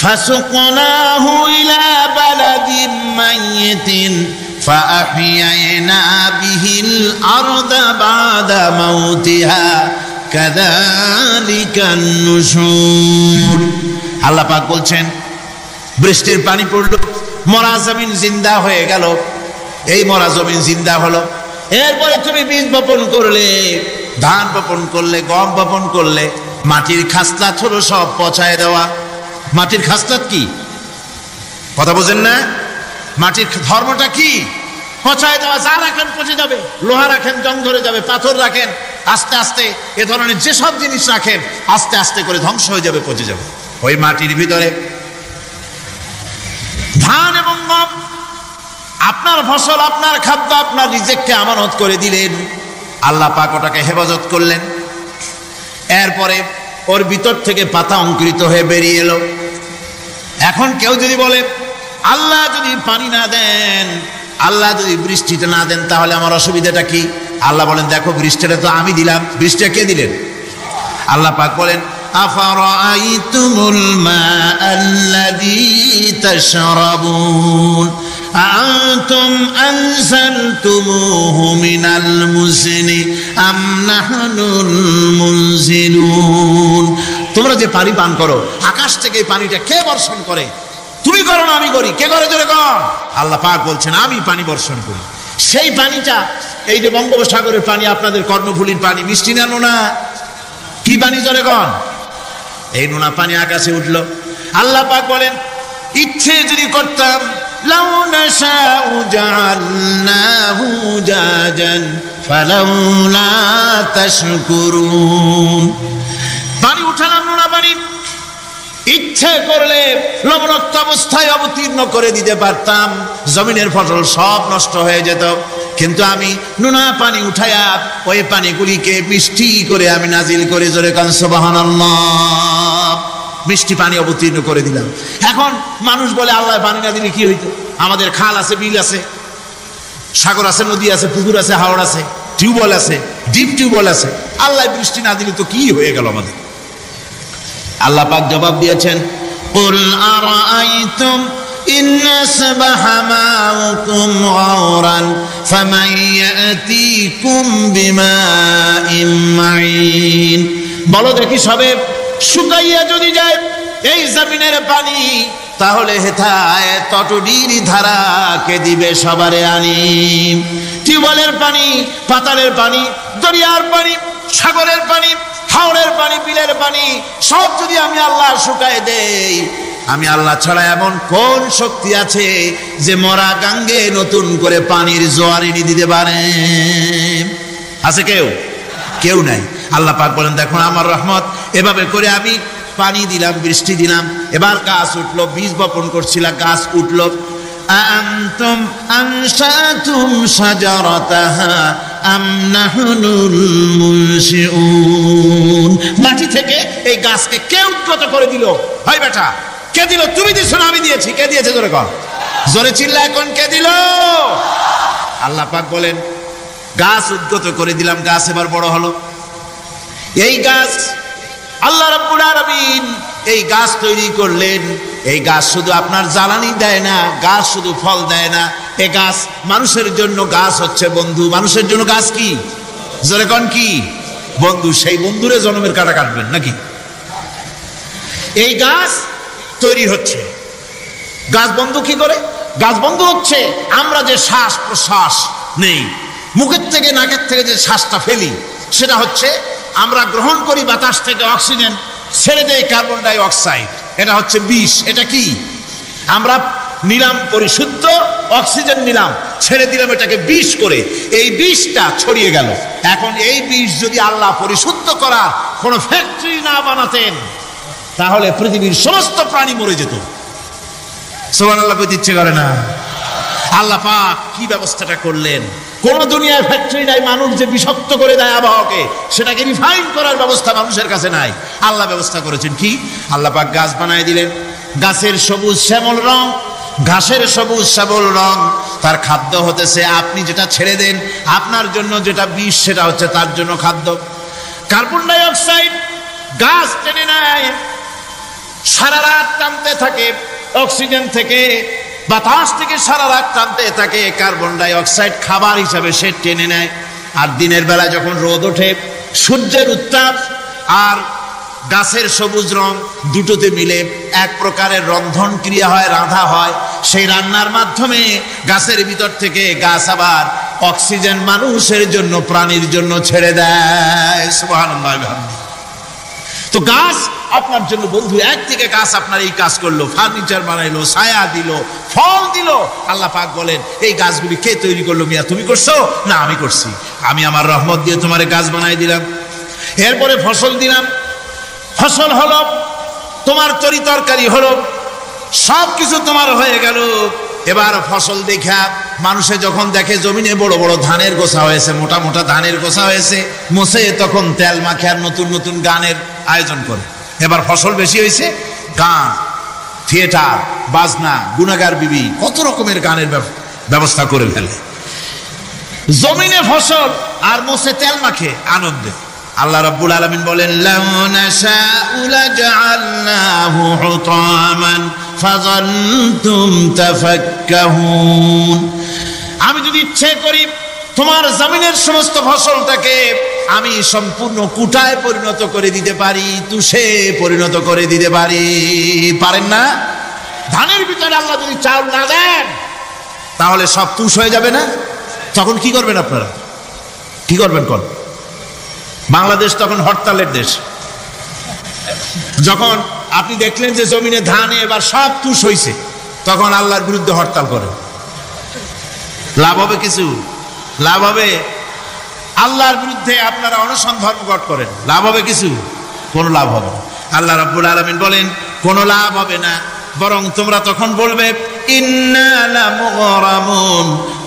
ফাসুকনাহু ইলা বালাদিন মাইয়িতিন ফাআহইয়ানা বিহিল আরদা বাদা মাউতিহা কাযালিকান নুশুর। আল্লাহ পাক বলছেন, বৃষ্টির পানি পড়লো, মরা জমিন জিন্দা হয়ে গেল। এই মরা জমিন জিন্দা হলো। এরপরে তুমি বীজ বপন করলে, ধান বপন করলে, গম বপন করলে, মাটির খাসলাত হলো সব পচায় দেওয়া। মাটির খাসলাত কি, কথা বোঝেন না? মাটির ধর্মটা কি? পচায় দেওয়া। যা রাখেন পচে যাবে, লোহা রাখেন জং ধরে যাবে, পাথর রাখেন আস্তে আস্তে, এ ধরনের যেসব জিনিস রাখেন আস্তে আস্তে করে ধ্বংস হয়ে যাবে, পচে যাবে। ওই মাটির ভিতরে ধান এবং গম, আপনার ফসল, আপনার খাদ্য, আপনার রিজিককে আমানত করে দিলেন। আল্লাহ পাক ওটাকে হেফাজত করলেন। এরপরে ওর ভিতর থেকে পাতা অঙ্কুরিত হয়ে বেরিয়ে এলো। এখন কেউ যদি বলে, আল্লাহ যদি পানি না দেন, আল্লাহ যদি বৃষ্টিটা না দেন, তাহলে আমার অসুবিধাটা কি? আল্লাহ বলেন, দেখো বৃষ্টিটা তো আমি দিলাম। বৃষ্টিটা কে দিলেন? আল্লাহ পাক বলেন, আফারাআইতুমুল মাআল্লাযী তাশরাবুন আনতুম আনজালতুমুহু মিনাল মুজনি আম নাহনুল মুনজিলুন। তোমরা যে পানি পান করো, আকাশ থেকে এই পানিটা কে বর্ষণ করে? তুমি করো না, আমি করি। কে করে জোরে কর? আল্লাহ পাক বলছেন, আমি পানি বর্ষণ করি। সেই পানিটা, এই যে বঙ্গোপসাগরের পানি, আপনাদের কর্ণফুলীর পানি, মিষ্টি না নোনা? কি পানি জোরে কর? এই নোনা পানি আকাশে উঠলো। আল্লাহ পাক বলেন, ইচ্ছে যদি করতাম, লাউ নাশাউ জাআলনাহু জাজান ফালাউলা তাশকুরুন। পানি উঠালাম, নোনা পানি, ইচ্ছে করলে লবণাক্ত অবস্থায় অবতীর্ণ করে দিতে পারতাম, জমিনের ফসল সব নষ্ট হয়ে যেত। কিন্তু আমি নোনা পানি উঠায়া ওই পানিগুলিকে মিষ্টি করে আমি নাজিল করে, জোরে কান সুবহানাল্লাহ, মিষ্টি পানি অবতীর্ণ করে দিলাম। এখন মানুষ বলে, আল্লাহ পানি না দিলে কি হইতো? আমাদের খাল আছে, বিল আছে, সাগর আছে, নদী আছে, পুকুর আছে, হাওড় আছে, টিউবওয়েল আছে, ডিপ টিউবওয়েল আছে। আল্লাহ বৃষ্টি না দিলে তো কি হয়ে গেল আমাদের? আল্লাহ পাক জবাব দিয়েছেন, কুল আরাআইতুম ইন আসবাহা মাউকুম গাওরান ফামান ইয়াতিকুম বিমাইন মাইন। বলো দেখি, সবে শুকাইয়া যদি যায় এই জমিনের পানি, তাহলে হেথায় তটডির ধারা কে দিবে সবারে আনি? টিউবওয়েলের পানি, পাতালের পানি, দরিয়ার পানি, সাগরের পানি, হাওড়ের পানি, বিলের পানি সব যদি আমি আল্লাহ শুকায় দেই, আমি আল্লাহ ছাড়া এমন কোন শক্তি আছে যে মরা গাঙ্গে নতুন করে পানির জোয়ার এনে দিতে পারে? আছে কেউ? কেউ নাই। আল্লাহ পাক বলেন, দেখো আমার রহমত, এভাবে করে আমি পানি দিলাম, বৃষ্টি দিলাম, এবার গাছ উঠলো, বীজ বপন করছিলাম, গাছ উঠলো। আনতুম আনশাতুম শাজারাতাহা আম নাহনুল মুনশিউন। মাটি থেকে এই গাছকে কে উৎপন্ন করে দিল? ভাই বেটা, কে দিল? তুমি দিছো না আমি দিয়েছি? কে দিয়েছে? জোরে কর, জোরে চিল্লা এখন, কে দিল? আল্লাহ পাক বলেন, গাছ উদ্গত করে দিলাম, গাছ এবার বড় হলো। এই গাছ আল্লাহ রাব্বুল আলামিন এই গাছ তৈরি করলেন। এই গাছ শুধু আপনার জ্বালানি দেয় না, গাছ শুধু ফল দেয় না, এই গাছ মানুষের জন্য, গাছ হচ্ছে বন্ধু। মানুষের জন্য গাছ কি? জোরে কোন কি? বন্ধু। সেই বন্ধুরে জন্মের কাটা কাটবেন নাকি? এই গাছ তৈরি হচ্ছে। গাছ বন্ধু কি করে? গাছ বন্ধু হচ্ছে আমরা যে শ্বাস প্রশ্বাস নেই, মুখের থেকে নাকের থেকে যে শ্বাসটা ফেলি, সেটা হচ্ছে আমরা গ্রহণ করি বাতাস থেকে অক্সিজেন, ছেড়ে দেয় কার্বন ডাই অক্সাইড। এটা হচ্ছে বিষ। এটা কি? আমরা নিলাম পরিশুদ্ধ অক্সিজেন, নিলাম, ছেড়ে দিলাম এটাকে বিষ করে, এই বিষটা ছড়িয়ে গেল। এখন এই বিষ যদি আল্লাহ পরিশুদ্ধ করা কোনো ফ্যাক্টরি না বানাতেন, তাহলে পৃথিবীর সমস্ত প্রাণী মরে যেত। সুবহানাল্লাহ কইতে ইচ্ছে করে না? আল্লাহ পাক কি ব্যবস্থাটা করলেন! কোন দুনিয়ায় ফ্যাক্টরি নাই, মানুষ যে বিষাক্ত করে দেয় আবহাওয়াকে, সেটাকে রিফাইন করার ব্যবস্থা মানুষের কাছে নাই। আল্লাহ ব্যবস্থা করেছেন কি? আল্লাহ পাক গাছ বানায় দিলেন। গাছের সবুজ শ্যামল রং, ঘাসের সবুজ শ্যামল রং, তার খাদ্য হতেছে আপনি যেটা ছেড়ে দেন, আপনার জন্য যেটা বিষ, সেটা হচ্ছে তার জন্য খাদ্য। কার্বন ডাই অক্সাইড গাছ টেনে নেয়, সারা রাত টানতে থাকে অক্সিজেন থেকে, বাতাস থেকে সারা রাত টানতে থাকে। কার্বন ডাই অক্সাইড খাবার হিসাবে সে টেনে নেয়। আর দিনের বেলা যখন রোদ ওঠে, সূর্যের উত্তাপ আর গাছের সবুজ রং দুটোতে মিলে এক প্রকারের রন্ধন ক্রিয়া হয়, রাধা হয়। সেই রান্নার মাধ্যমে গাছের ভিতর থেকে গাছ আবার অক্সিজেন মানুষের জন্য, প্রাণীর জন্য ছেড়ে দেয়। সুবহানাল্লাহ। তো গাছ আপনার জন্য বন্ধু। একদিকে গাছ আপনার এই কাজ করলো, ফার্নিচার বানাইলো, ছায়া দিল, ফল দিল। আল্লাহ পাক বলেন, এই গাছগুলি কে তৈরি করলো? মিয়া তুমি করছো না? আমি করছি। আমি আমার রহমত দিয়ে তোমার গাছ বানাই দিলাম। এরপরে ফসল দিলাম, ফসল হলো, তোমার তরি তরকারি হলো, সব কিছু তোমার হয়ে গেল। এবার ফসল দেখা মানুষে যখন দেখে জমিনে বড় বড় ধানের গোছা হয়েছে, মোটা মোটা ধানের গোছা হয়েছে, মোছে তখন তেল মাখে আর নতুন নতুন গানের আয়োজন করে। এবার ফসল বেশি হয়েছে, গান, থিয়েটার, বাজনা, গুনাগার বিবি, কত রকমের গানের ব্যবস্থা করে ফেলে। জমিনে ফসল আর মোছে তেল মাখে আনন্দে। আল্লাহ রাব্বুল আলামিন বলেন, লাউ নাশাউ লাজআলনাহু হুতামান ফাযাল্তুম তাফাক্কাহুন। আমি যদি ইচ্ছে করি তোমার জমিনের সমস্ত ফসলটাকে আমি সম্পূর্ণ কুটায় পরিণত করে দিতে পারি, তুষে পরিণত করে দিতে পারি। পারেন না? ধানের ভিতরে আল্লাহ যদি চাউল না দেন, তাহলে সব তুষ হয়ে যাবে না? তখন কি করবেন আপনারা? কি করবেন? কোন বাংলাদেশ তখন হরতালের দেশ। যখন আপনি দেখলেন যে জমিনে ধানে এবার সব তুষ হয়েছে, তখন আল্লাহর বিরুদ্ধে হরতাল করেন। লাভ হবে কিছু? লাভ হবে? আল্লাহর বিরুদ্ধে আপনারা অনশন ধর্মঘট করেন, লাভ হবে কিছু? কোনো লাভ হবে না। আল্লাহ রাব্বুল আলামিন বলেন, কোনো লাভ হবে না, বরং তোমরা তখন বলবে, ইন্না লামুগরামুন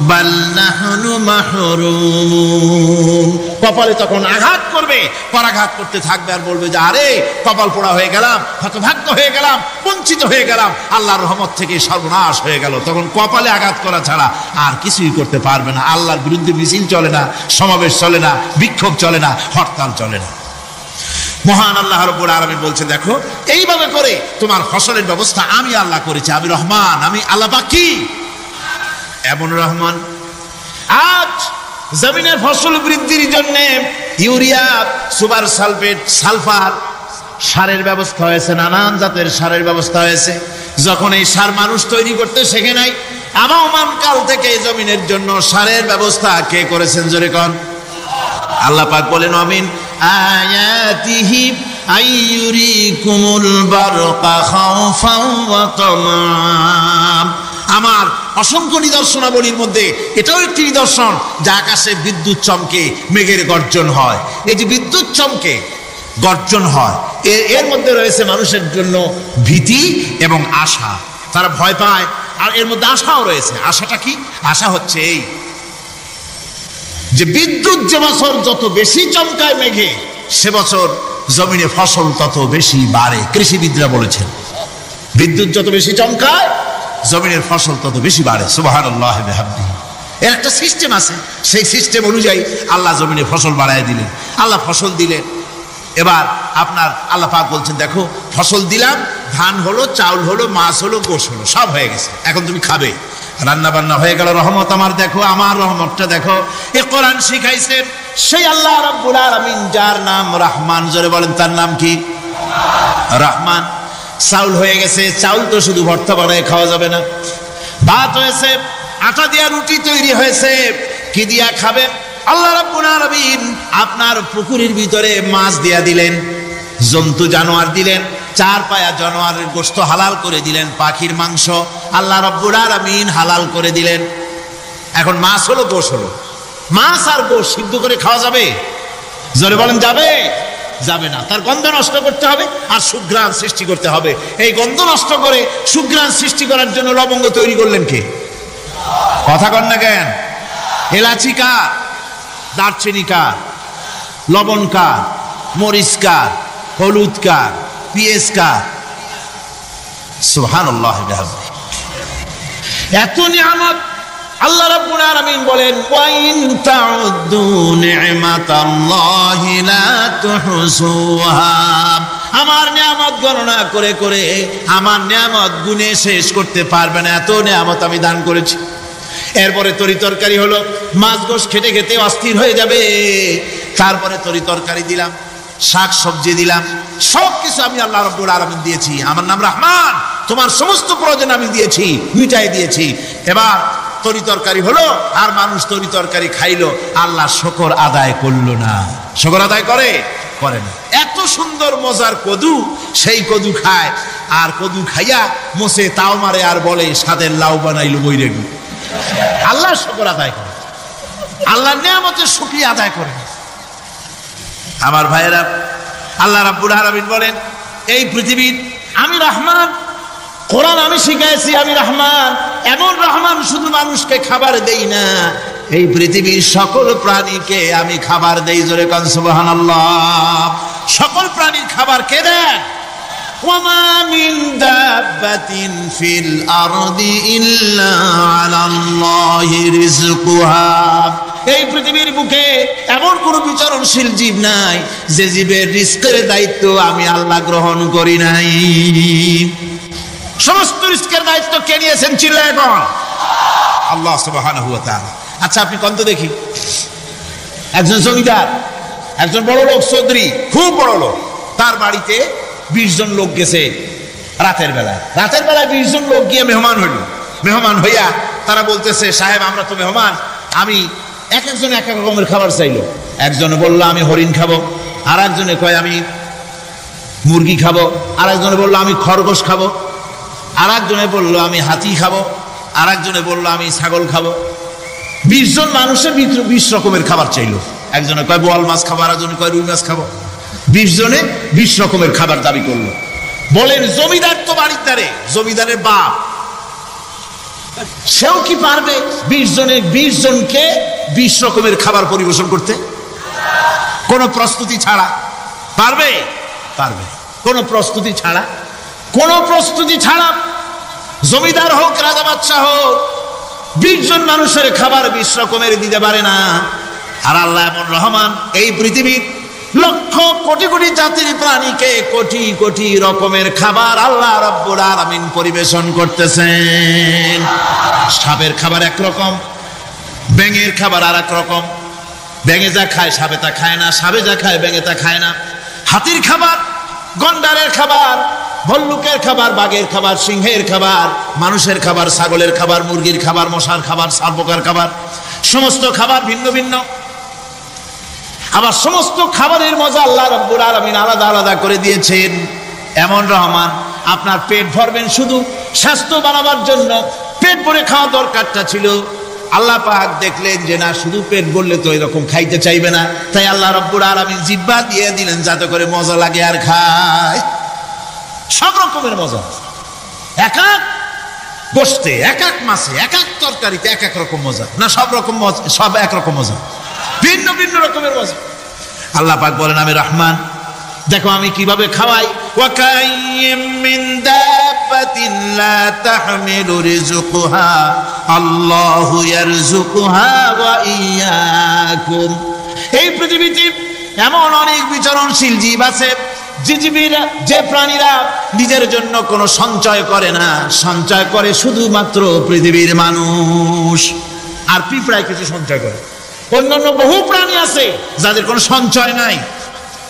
বাল নাহনু মাহরুমুন। কপালে তখন আঘাত করবে, পরাঘাত করতে থাকবে আর বলবে যে আরে কপাল পোড়া হয়ে গেলাম, হতভাগ্য হয়ে গেলাম, বঞ্চিত হয়ে গেলাম, আল্লাহর রহমত থেকে সর্বনাশ হয়ে গেল। তখন কপালে আঘাত করা ছাড়া আর কিছুই করতে পারবে না। আল্লাহর বিরুদ্ধে মিছিল চলে না, সমাবেশ চলে না, বিক্ষোভ চলে না, হরতাল চলে না। মহান আল্লাহ রাব্বুল আলামিন বলছেন, দেখো এইভাবে করে তোমার ফসলের ব্যবস্থা আমি আল্লাহ করেছি। আমি রহমান, আমি আল্লাহ বাকি এমন রহমান। আজ জমিনের ফসল বৃদ্ধির জন্য ইউরিয়া, সুপার সালফেট, সালফার সারের ব্যবস্থা হয়েছে, নানান জাতের সারের ব্যবস্থা হয়েছে। যখন এই সার মানুষ তৈরি করতে শেখে নাই, আবহমান কাল থেকে এই জমিনের জন্য সারের ব্যবস্থা কে করেছেন? জোরে কোন? আল্লাহ পাক বলেন, আমিন আয়াতিহি আইয়ুরিকুমুল বারকা খাউফান ওয়া তামাম। আমার অসংখ্য নিদর্শনাবলীর মধ্যে এটাও একটি নিদর্শন যে আকাশে বিদ্যুৎ চমকে মেঘের গর্জন হয়। এই যে বিদ্যুৎ চমকে গর্জন হয়, এর মধ্যে রয়েছে মানুষের জন্য ভীতি এবং আশা। তারা ভয় পায়, আর এর মধ্যে আশাও রয়েছে। আশাটা কি? আশা হচ্ছে এই যে বিদ্যুৎ যে বছর যত বেশি চমকায় মেঘে, সে বছর জমিনে ফসল তত বেশি বাড়ে। কৃষিবিদরা বলেছেন, বিদ্যুৎ যত বেশি চমকায় জমিনের ফসল তত বেশি বাড়ে। সুবহানাল্লাহি ওয়া বিহামদিহি। এর একটা সিস্টেম আছে, সেই সিস্টেম অনুযায়ী আল্লাহ জমিনে ফসল বাড়ায় দিলেন। আল্লাহ ফসল দিলেন। এবার আপনার আল্লাহ পাক বলছেন, দেখো ফসল দিলাম, ধান হলো, চাউল হলো, মাছ হলো, গোশ হলো, সব হয়ে গেছে, এখন তুমি খাবে। রান্না বান্না হয়ে গেল, রহমত আমার দেখো, আমার রহমতটা দেখো। এ কোরআন শিখাইছেন সেই আল্লাহ রাব্বুল আলামিন, যার নাম রহমান। জোরে বলেন, তার নাম কি? রহমান। চাউল হয়ে গেছে, চাউল তো শুধু ভর্তা বানায় খাওয়া যাবে না। ভাত হয়েছে, আটা দিয়া রুটি তৈরি হয়েছে, কি দিয়া খাবেন? আল্লাহ রাব্বুল আলামিন আপনার পুকুরের ভিতরে মাছ দিয়া দিলেন, জন্তু জানোয়ার দিলেন, চার পায়া জানোয়ারের গোশত হালাল করে দিলেন, পাখির মাংস আল্লাহ রাব্বুল আলামিন হালাল করে দিলেন। এখন মাছ হলো, গোশ হলো। মাছ আর গোশ সিদ্ধ করে খাওয়া যাবে? জোরে বলেন, যাবে? যাবে না। তার গন্ধ নষ্ট করতে হবে আর সুঘ্রাণ সৃষ্টি করতে হবে। এই গন্ধ নষ্ট করে সুঘ্রাণ সৃষ্টি করার জন্য লবঙ্গ তৈরি করলেন কে? কথা কন না কেন? এলাচি কার? দারচিনি কার? লবণ কার? মরিচ কার? হলুদ কার? পেঁয়াজ কার? সুবহানাল্লাহ। এত নিয়ামত আল্লাহ রাব্বুল আলামিন বলেন, ওয়া ইন তাউদ্দু নি'মাতাল্লাহি লা তুহসুহা। আমার নিয়ামত গণনা করে করে আমার নিয়ামত গুণে শেষ করতে পারবে না, এত নিয়ামত আমি দান করেছি। এরপরে তরি তরকারি হলো, মাছ গোশ খেতে খেতে অস্থির হয়ে যাবে। তারপরে তরি তরকারি দিলাম, শাক সবজি দিলাম, সবকিছু আমি আল্লাহ রাব্বুল আলামিন দিয়েছি। আমার নাম রহমান, তোমার সমস্ত প্রয়োজন আমি দিয়েছি, মিটাই দিয়েছি। এবার তরি তরকারি হলো, আর মানুষ তরি তরকারি খাইলো, আল্লাহ শুকর আদায় করলো না। শুকর আদায় করে না। এত সুন্দর মজার কদু, সেই কদু খায়, আর কদু খাইয়া মোসে তাও মারে, আর বলে স্বাদের লাউ বানাইলো বইরে। আল্লাহ শুকর আদায় করে, আল্লাহর নিয়ামতের শুকরিয়া আদায় করে। আমার ভাইয়েরা, আল্লাহ রাব্বুল আলামিন বলেন, এই পৃথিবীর আমি রহমান, কোরআন আমি শিখাইছি আমি রহমান। এমন রহমান শুধু মানুষকে খাবার দেই না, এই পৃথিবীর সকল প্রাণীকে আমি খাবার দেই। জোরে কান সুবহানাল্লাহ। সকল প্রাণীর খাবার কে দেন? ওয়ামা মিন দাব্বাতিন ফিল আরদি ইল্লা আলাল্লাহি রিজকুহা। এই পৃথিবীর বুকে এমন কোন বিচরণশীল জীব নাই যে জীবের রিজকের দায়িত্ব আমি আল্লাহ গ্রহণ করি নাই। সমস্ত রিজকের দায়িত্ব কে নিয়েছেন? চিল্লায় বল, আল্লাহ সুবহানাহু ওয়া তাআলা। আচ্ছা, আপনি কোন তো দেখি, একজন জমিদার, একজন বড় লোক, চৌধুরী, খুব বড় লোক, তার বাড়িতে 20 জন লোক গেছে রাতের বেলায়। 20 জন লোক গিয়ে মেহমান হইল। মেহমান হইয়া তারা বলতেছে, সাহেব আমরা তো মেহমান, আমি একজন এক এক রকমের খাবার চাইলো। একজনে বললো আমি হরিণ খাবো, আর একজনে কয় আমি মুরগি খাবো, আর একজনে বললো আমি খরগোশ খাবো, আর একজনে বললো আমি হাতি খাবো, আর একজনে বললো আমি ছাগল খাবো। 20 জন মানুষের 20 রকমের খাবার চাইলো। একজনে কয় বোয়াল মাছ খাবো, আর একজনে কয় রুই মাছ খাবো। 20 জনে 20 রকমের খাবার দাবি করলো। বলেন, জমিদার তো বাড়ির ধারে, জমিদারের বাপ, সেও কি পারবে 20 জনকে 20 রকমের খাবার পরিবেশন করতে? কোন প্রস্তুতি ছাড়া পারবে? পারবে। কোন প্রস্তুতি ছাড়া জমিদার হোক, রাজা বাদশাহ হোক, 20 জন মানুষের খাবার 20 রকমের দিতে পারে না। আর আল্লাহ এমন রহমান, এই পৃথিবীর লক্ষ কোটি কোটি জাতির প্রাণীকে কোটি কোটি রকমের খাবার আল্লাহ রাব্বুল আলামিন পরিবেশন করতেছেন। সাপের খাবার একরকম, ব্যাঙের খাবার আর এক রকম। ব্যাঙে যা খায় সাপে তা খায় না, সাপে যা খায় ব্যাঙে তা খায় না। হাতির খাবার, গন্ডারের খাবার, ভল্লুকের খাবার, বাঘের খাবার, সিংহের খাবার, মানুষের খাবার, ছাগলের খাবার, মুরগির খাবার, মশার খাবার, সাপোকার খাবার, সমস্ত খাবার ভিন্ন ভিন্ন। আবার সমস্ত খাবারের মজা আল্লাহ রাব্বুল আলামিন আলাদা আলাদা করে দিয়েছেন। এমন রহমান, আপনার পেট ভরবেন শুধু স্বাস্থ্য বানাবার জন্য, পেট ভরে খাওয়া দরকারটা ছিল। আল্লাহ পাক দেখলেন যে না, শুধু পেট ভরলে তো এরকম খাইতে চাইবে না, তাই আল্লাহ রাব্বুল আলামিন জিহ্বা দিয়ে দিলেন যাতে করে মজা লাগে আর খায়। সব রকমের মজা, এক এক গোশতে, এক এক মাছে, এক এক তরকারিতে এক এক রকম মজা না, সব রকম মজা, সব এক রকম মজা, ভিন্ন ভিন্ন রকমের মজা। আল্লাহ পাক বলেন আমি রহমান, দেখো আমি কিভাবে খাওয়াই। ওয়াকাইয়িম মিন দাব্বাতিন লা তাহমিলু রিজকুহা আল্লাহু ইয়ারযুকুহা ওয়া ইয়্যাকুম। এই পৃথিবীতে এমন অনেক বিচরণশীল জীব আছে, যে প্রাণীরা নিজের জন্য কোনো সঞ্চয় করে না, সঞ্চয় করে শুধুমাত্র পৃথিবীর মানুষ। আর পিঁপড়ায় কিছু সঞ্চয় করে। অন্যান্য বহু প্রাণী আছে যাদের কোনো সঞ্চয় নাই।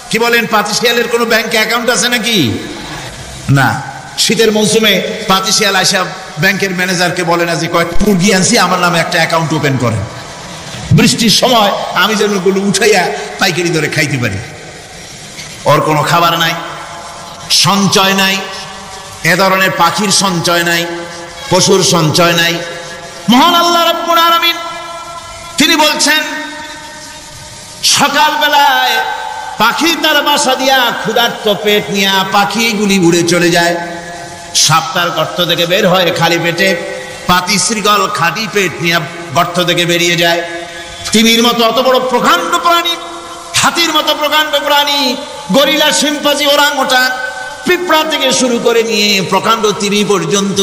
কি বলেন, পাতিশিয়ালের কোনো ব্যাংকে অ্যাকাউন্ট আছে নাকি? না। শীতের মৌসুমে পাতিশিয়াল আইসা ব্যাংকের ম্যানেজারকে বলে না যে কয়েক মুরগি আনছি, আমার নামে একটা অ্যাকাউন্ট ওপেন করেন, বৃষ্টির সময় আমি যেন ওগুলো উঠাইয়া পাইকারি দরে খাইতে পারি। ওর কোনো খাবার নাই, সঞ্চয় নাই। এ ধরনের পাখির সঞ্চয় নাই, পশুর সঞ্চয় নাই। মহান আল্লাহ রাব্বুল আলামিন তিনি বলছেন, সকালবেলায় পাখি তার বাসা দিয়া ক্ষুধার্ত পেট নিয়ে পাখিগুলি উড়ে চলে যায়। সাপটার গর্ত থেকে বের হয় খালি পেটে, পাতি শ্রীগল খাঁটি পেট নিয়ে গর্ত থেকে বেরিয়ে যায়। তিমির মতো অত বড় প্রকাণ্ড প্রাণী, হাতির মতো প্রকাণ্ড প্রাণী, গরিলা, শিম্পাঞ্জি, ওরাংওটাং, পিঁপড়া থেকে শুরু করে নিয়ে প্রকাণ্ড তিমি পর্যন্ত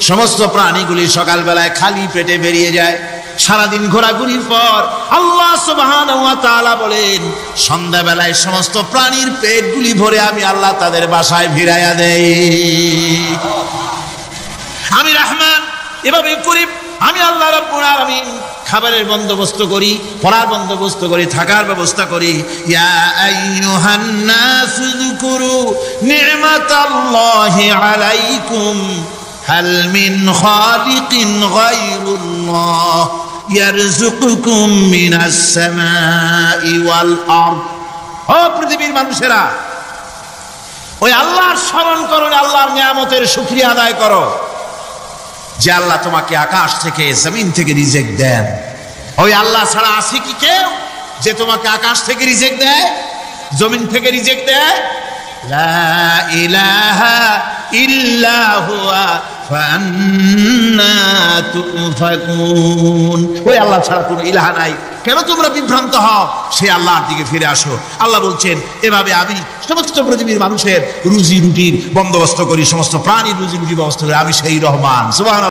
সমস্ত প্রাণীগুলি সকালবেলায় খালি পেটে বেরিয়ে যায়। সারাদিন ঘোরাঘুরির পর আল্লাহ সুবহানাহু ওয়া তাআলা বলেন, সন্ধ্যাবেলায় সমস্ত প্রাণীর পেটগুলি ভরে আমি আল্লাহ তাদের বাসায় ফিরাইয়া দেই। আমি রহমান, এভাবে করি আমি আল্লাহ রাব্বুল আলামিন। খাবারের বন্দোবস্ত করি, পড়ার বন্দোবস্ত করি, থাকার ব্যবস্থা করি। ইয়া আইয়ুহান নাসু যকুরু নি'মাতাল্লাহি আলাইকুম হাল মিন খালিকিন গায়রুল্লাহ ইয়ারযুকুকুম মিনাস সামাই ওয়াল আরদ। ও পৃথিবীর মানুষেরা, ওই আল্লাহর স্মরণ করো, আল্লাহর নিয়ামতের শুকরিয়া আদায় করো যে আল্লাহ তোমাকে আকাশ থেকে জমিন থেকে রিজিক দেন। ওই আল্লাহ ছাড়া আছে কি কেউ যে তোমাকে আকাশ থেকে রিজিক দেয়, জমিন থেকে রিজিক দেয়? লা ইলাহা ইল্লা হুয়া ফান্না তুফাকুন। ওই আল্লাহ ছাড়া কোনো ইলাহা নাই, কেন তোমরা বিভ্রান্ত হও? সেই আল্লাহর দিকে ফিরে আসো। আল্লাহ বলছেন, এভাবে আমি সমস্ত পৃথিবীর মানুষের রুজি রুটির বন্দোবস্ত করি, সমস্ত প্রাণীর রুজি রুটির ব্যবস্থা করি। আমি সেই রহমান। সুবহানাল্লাহ।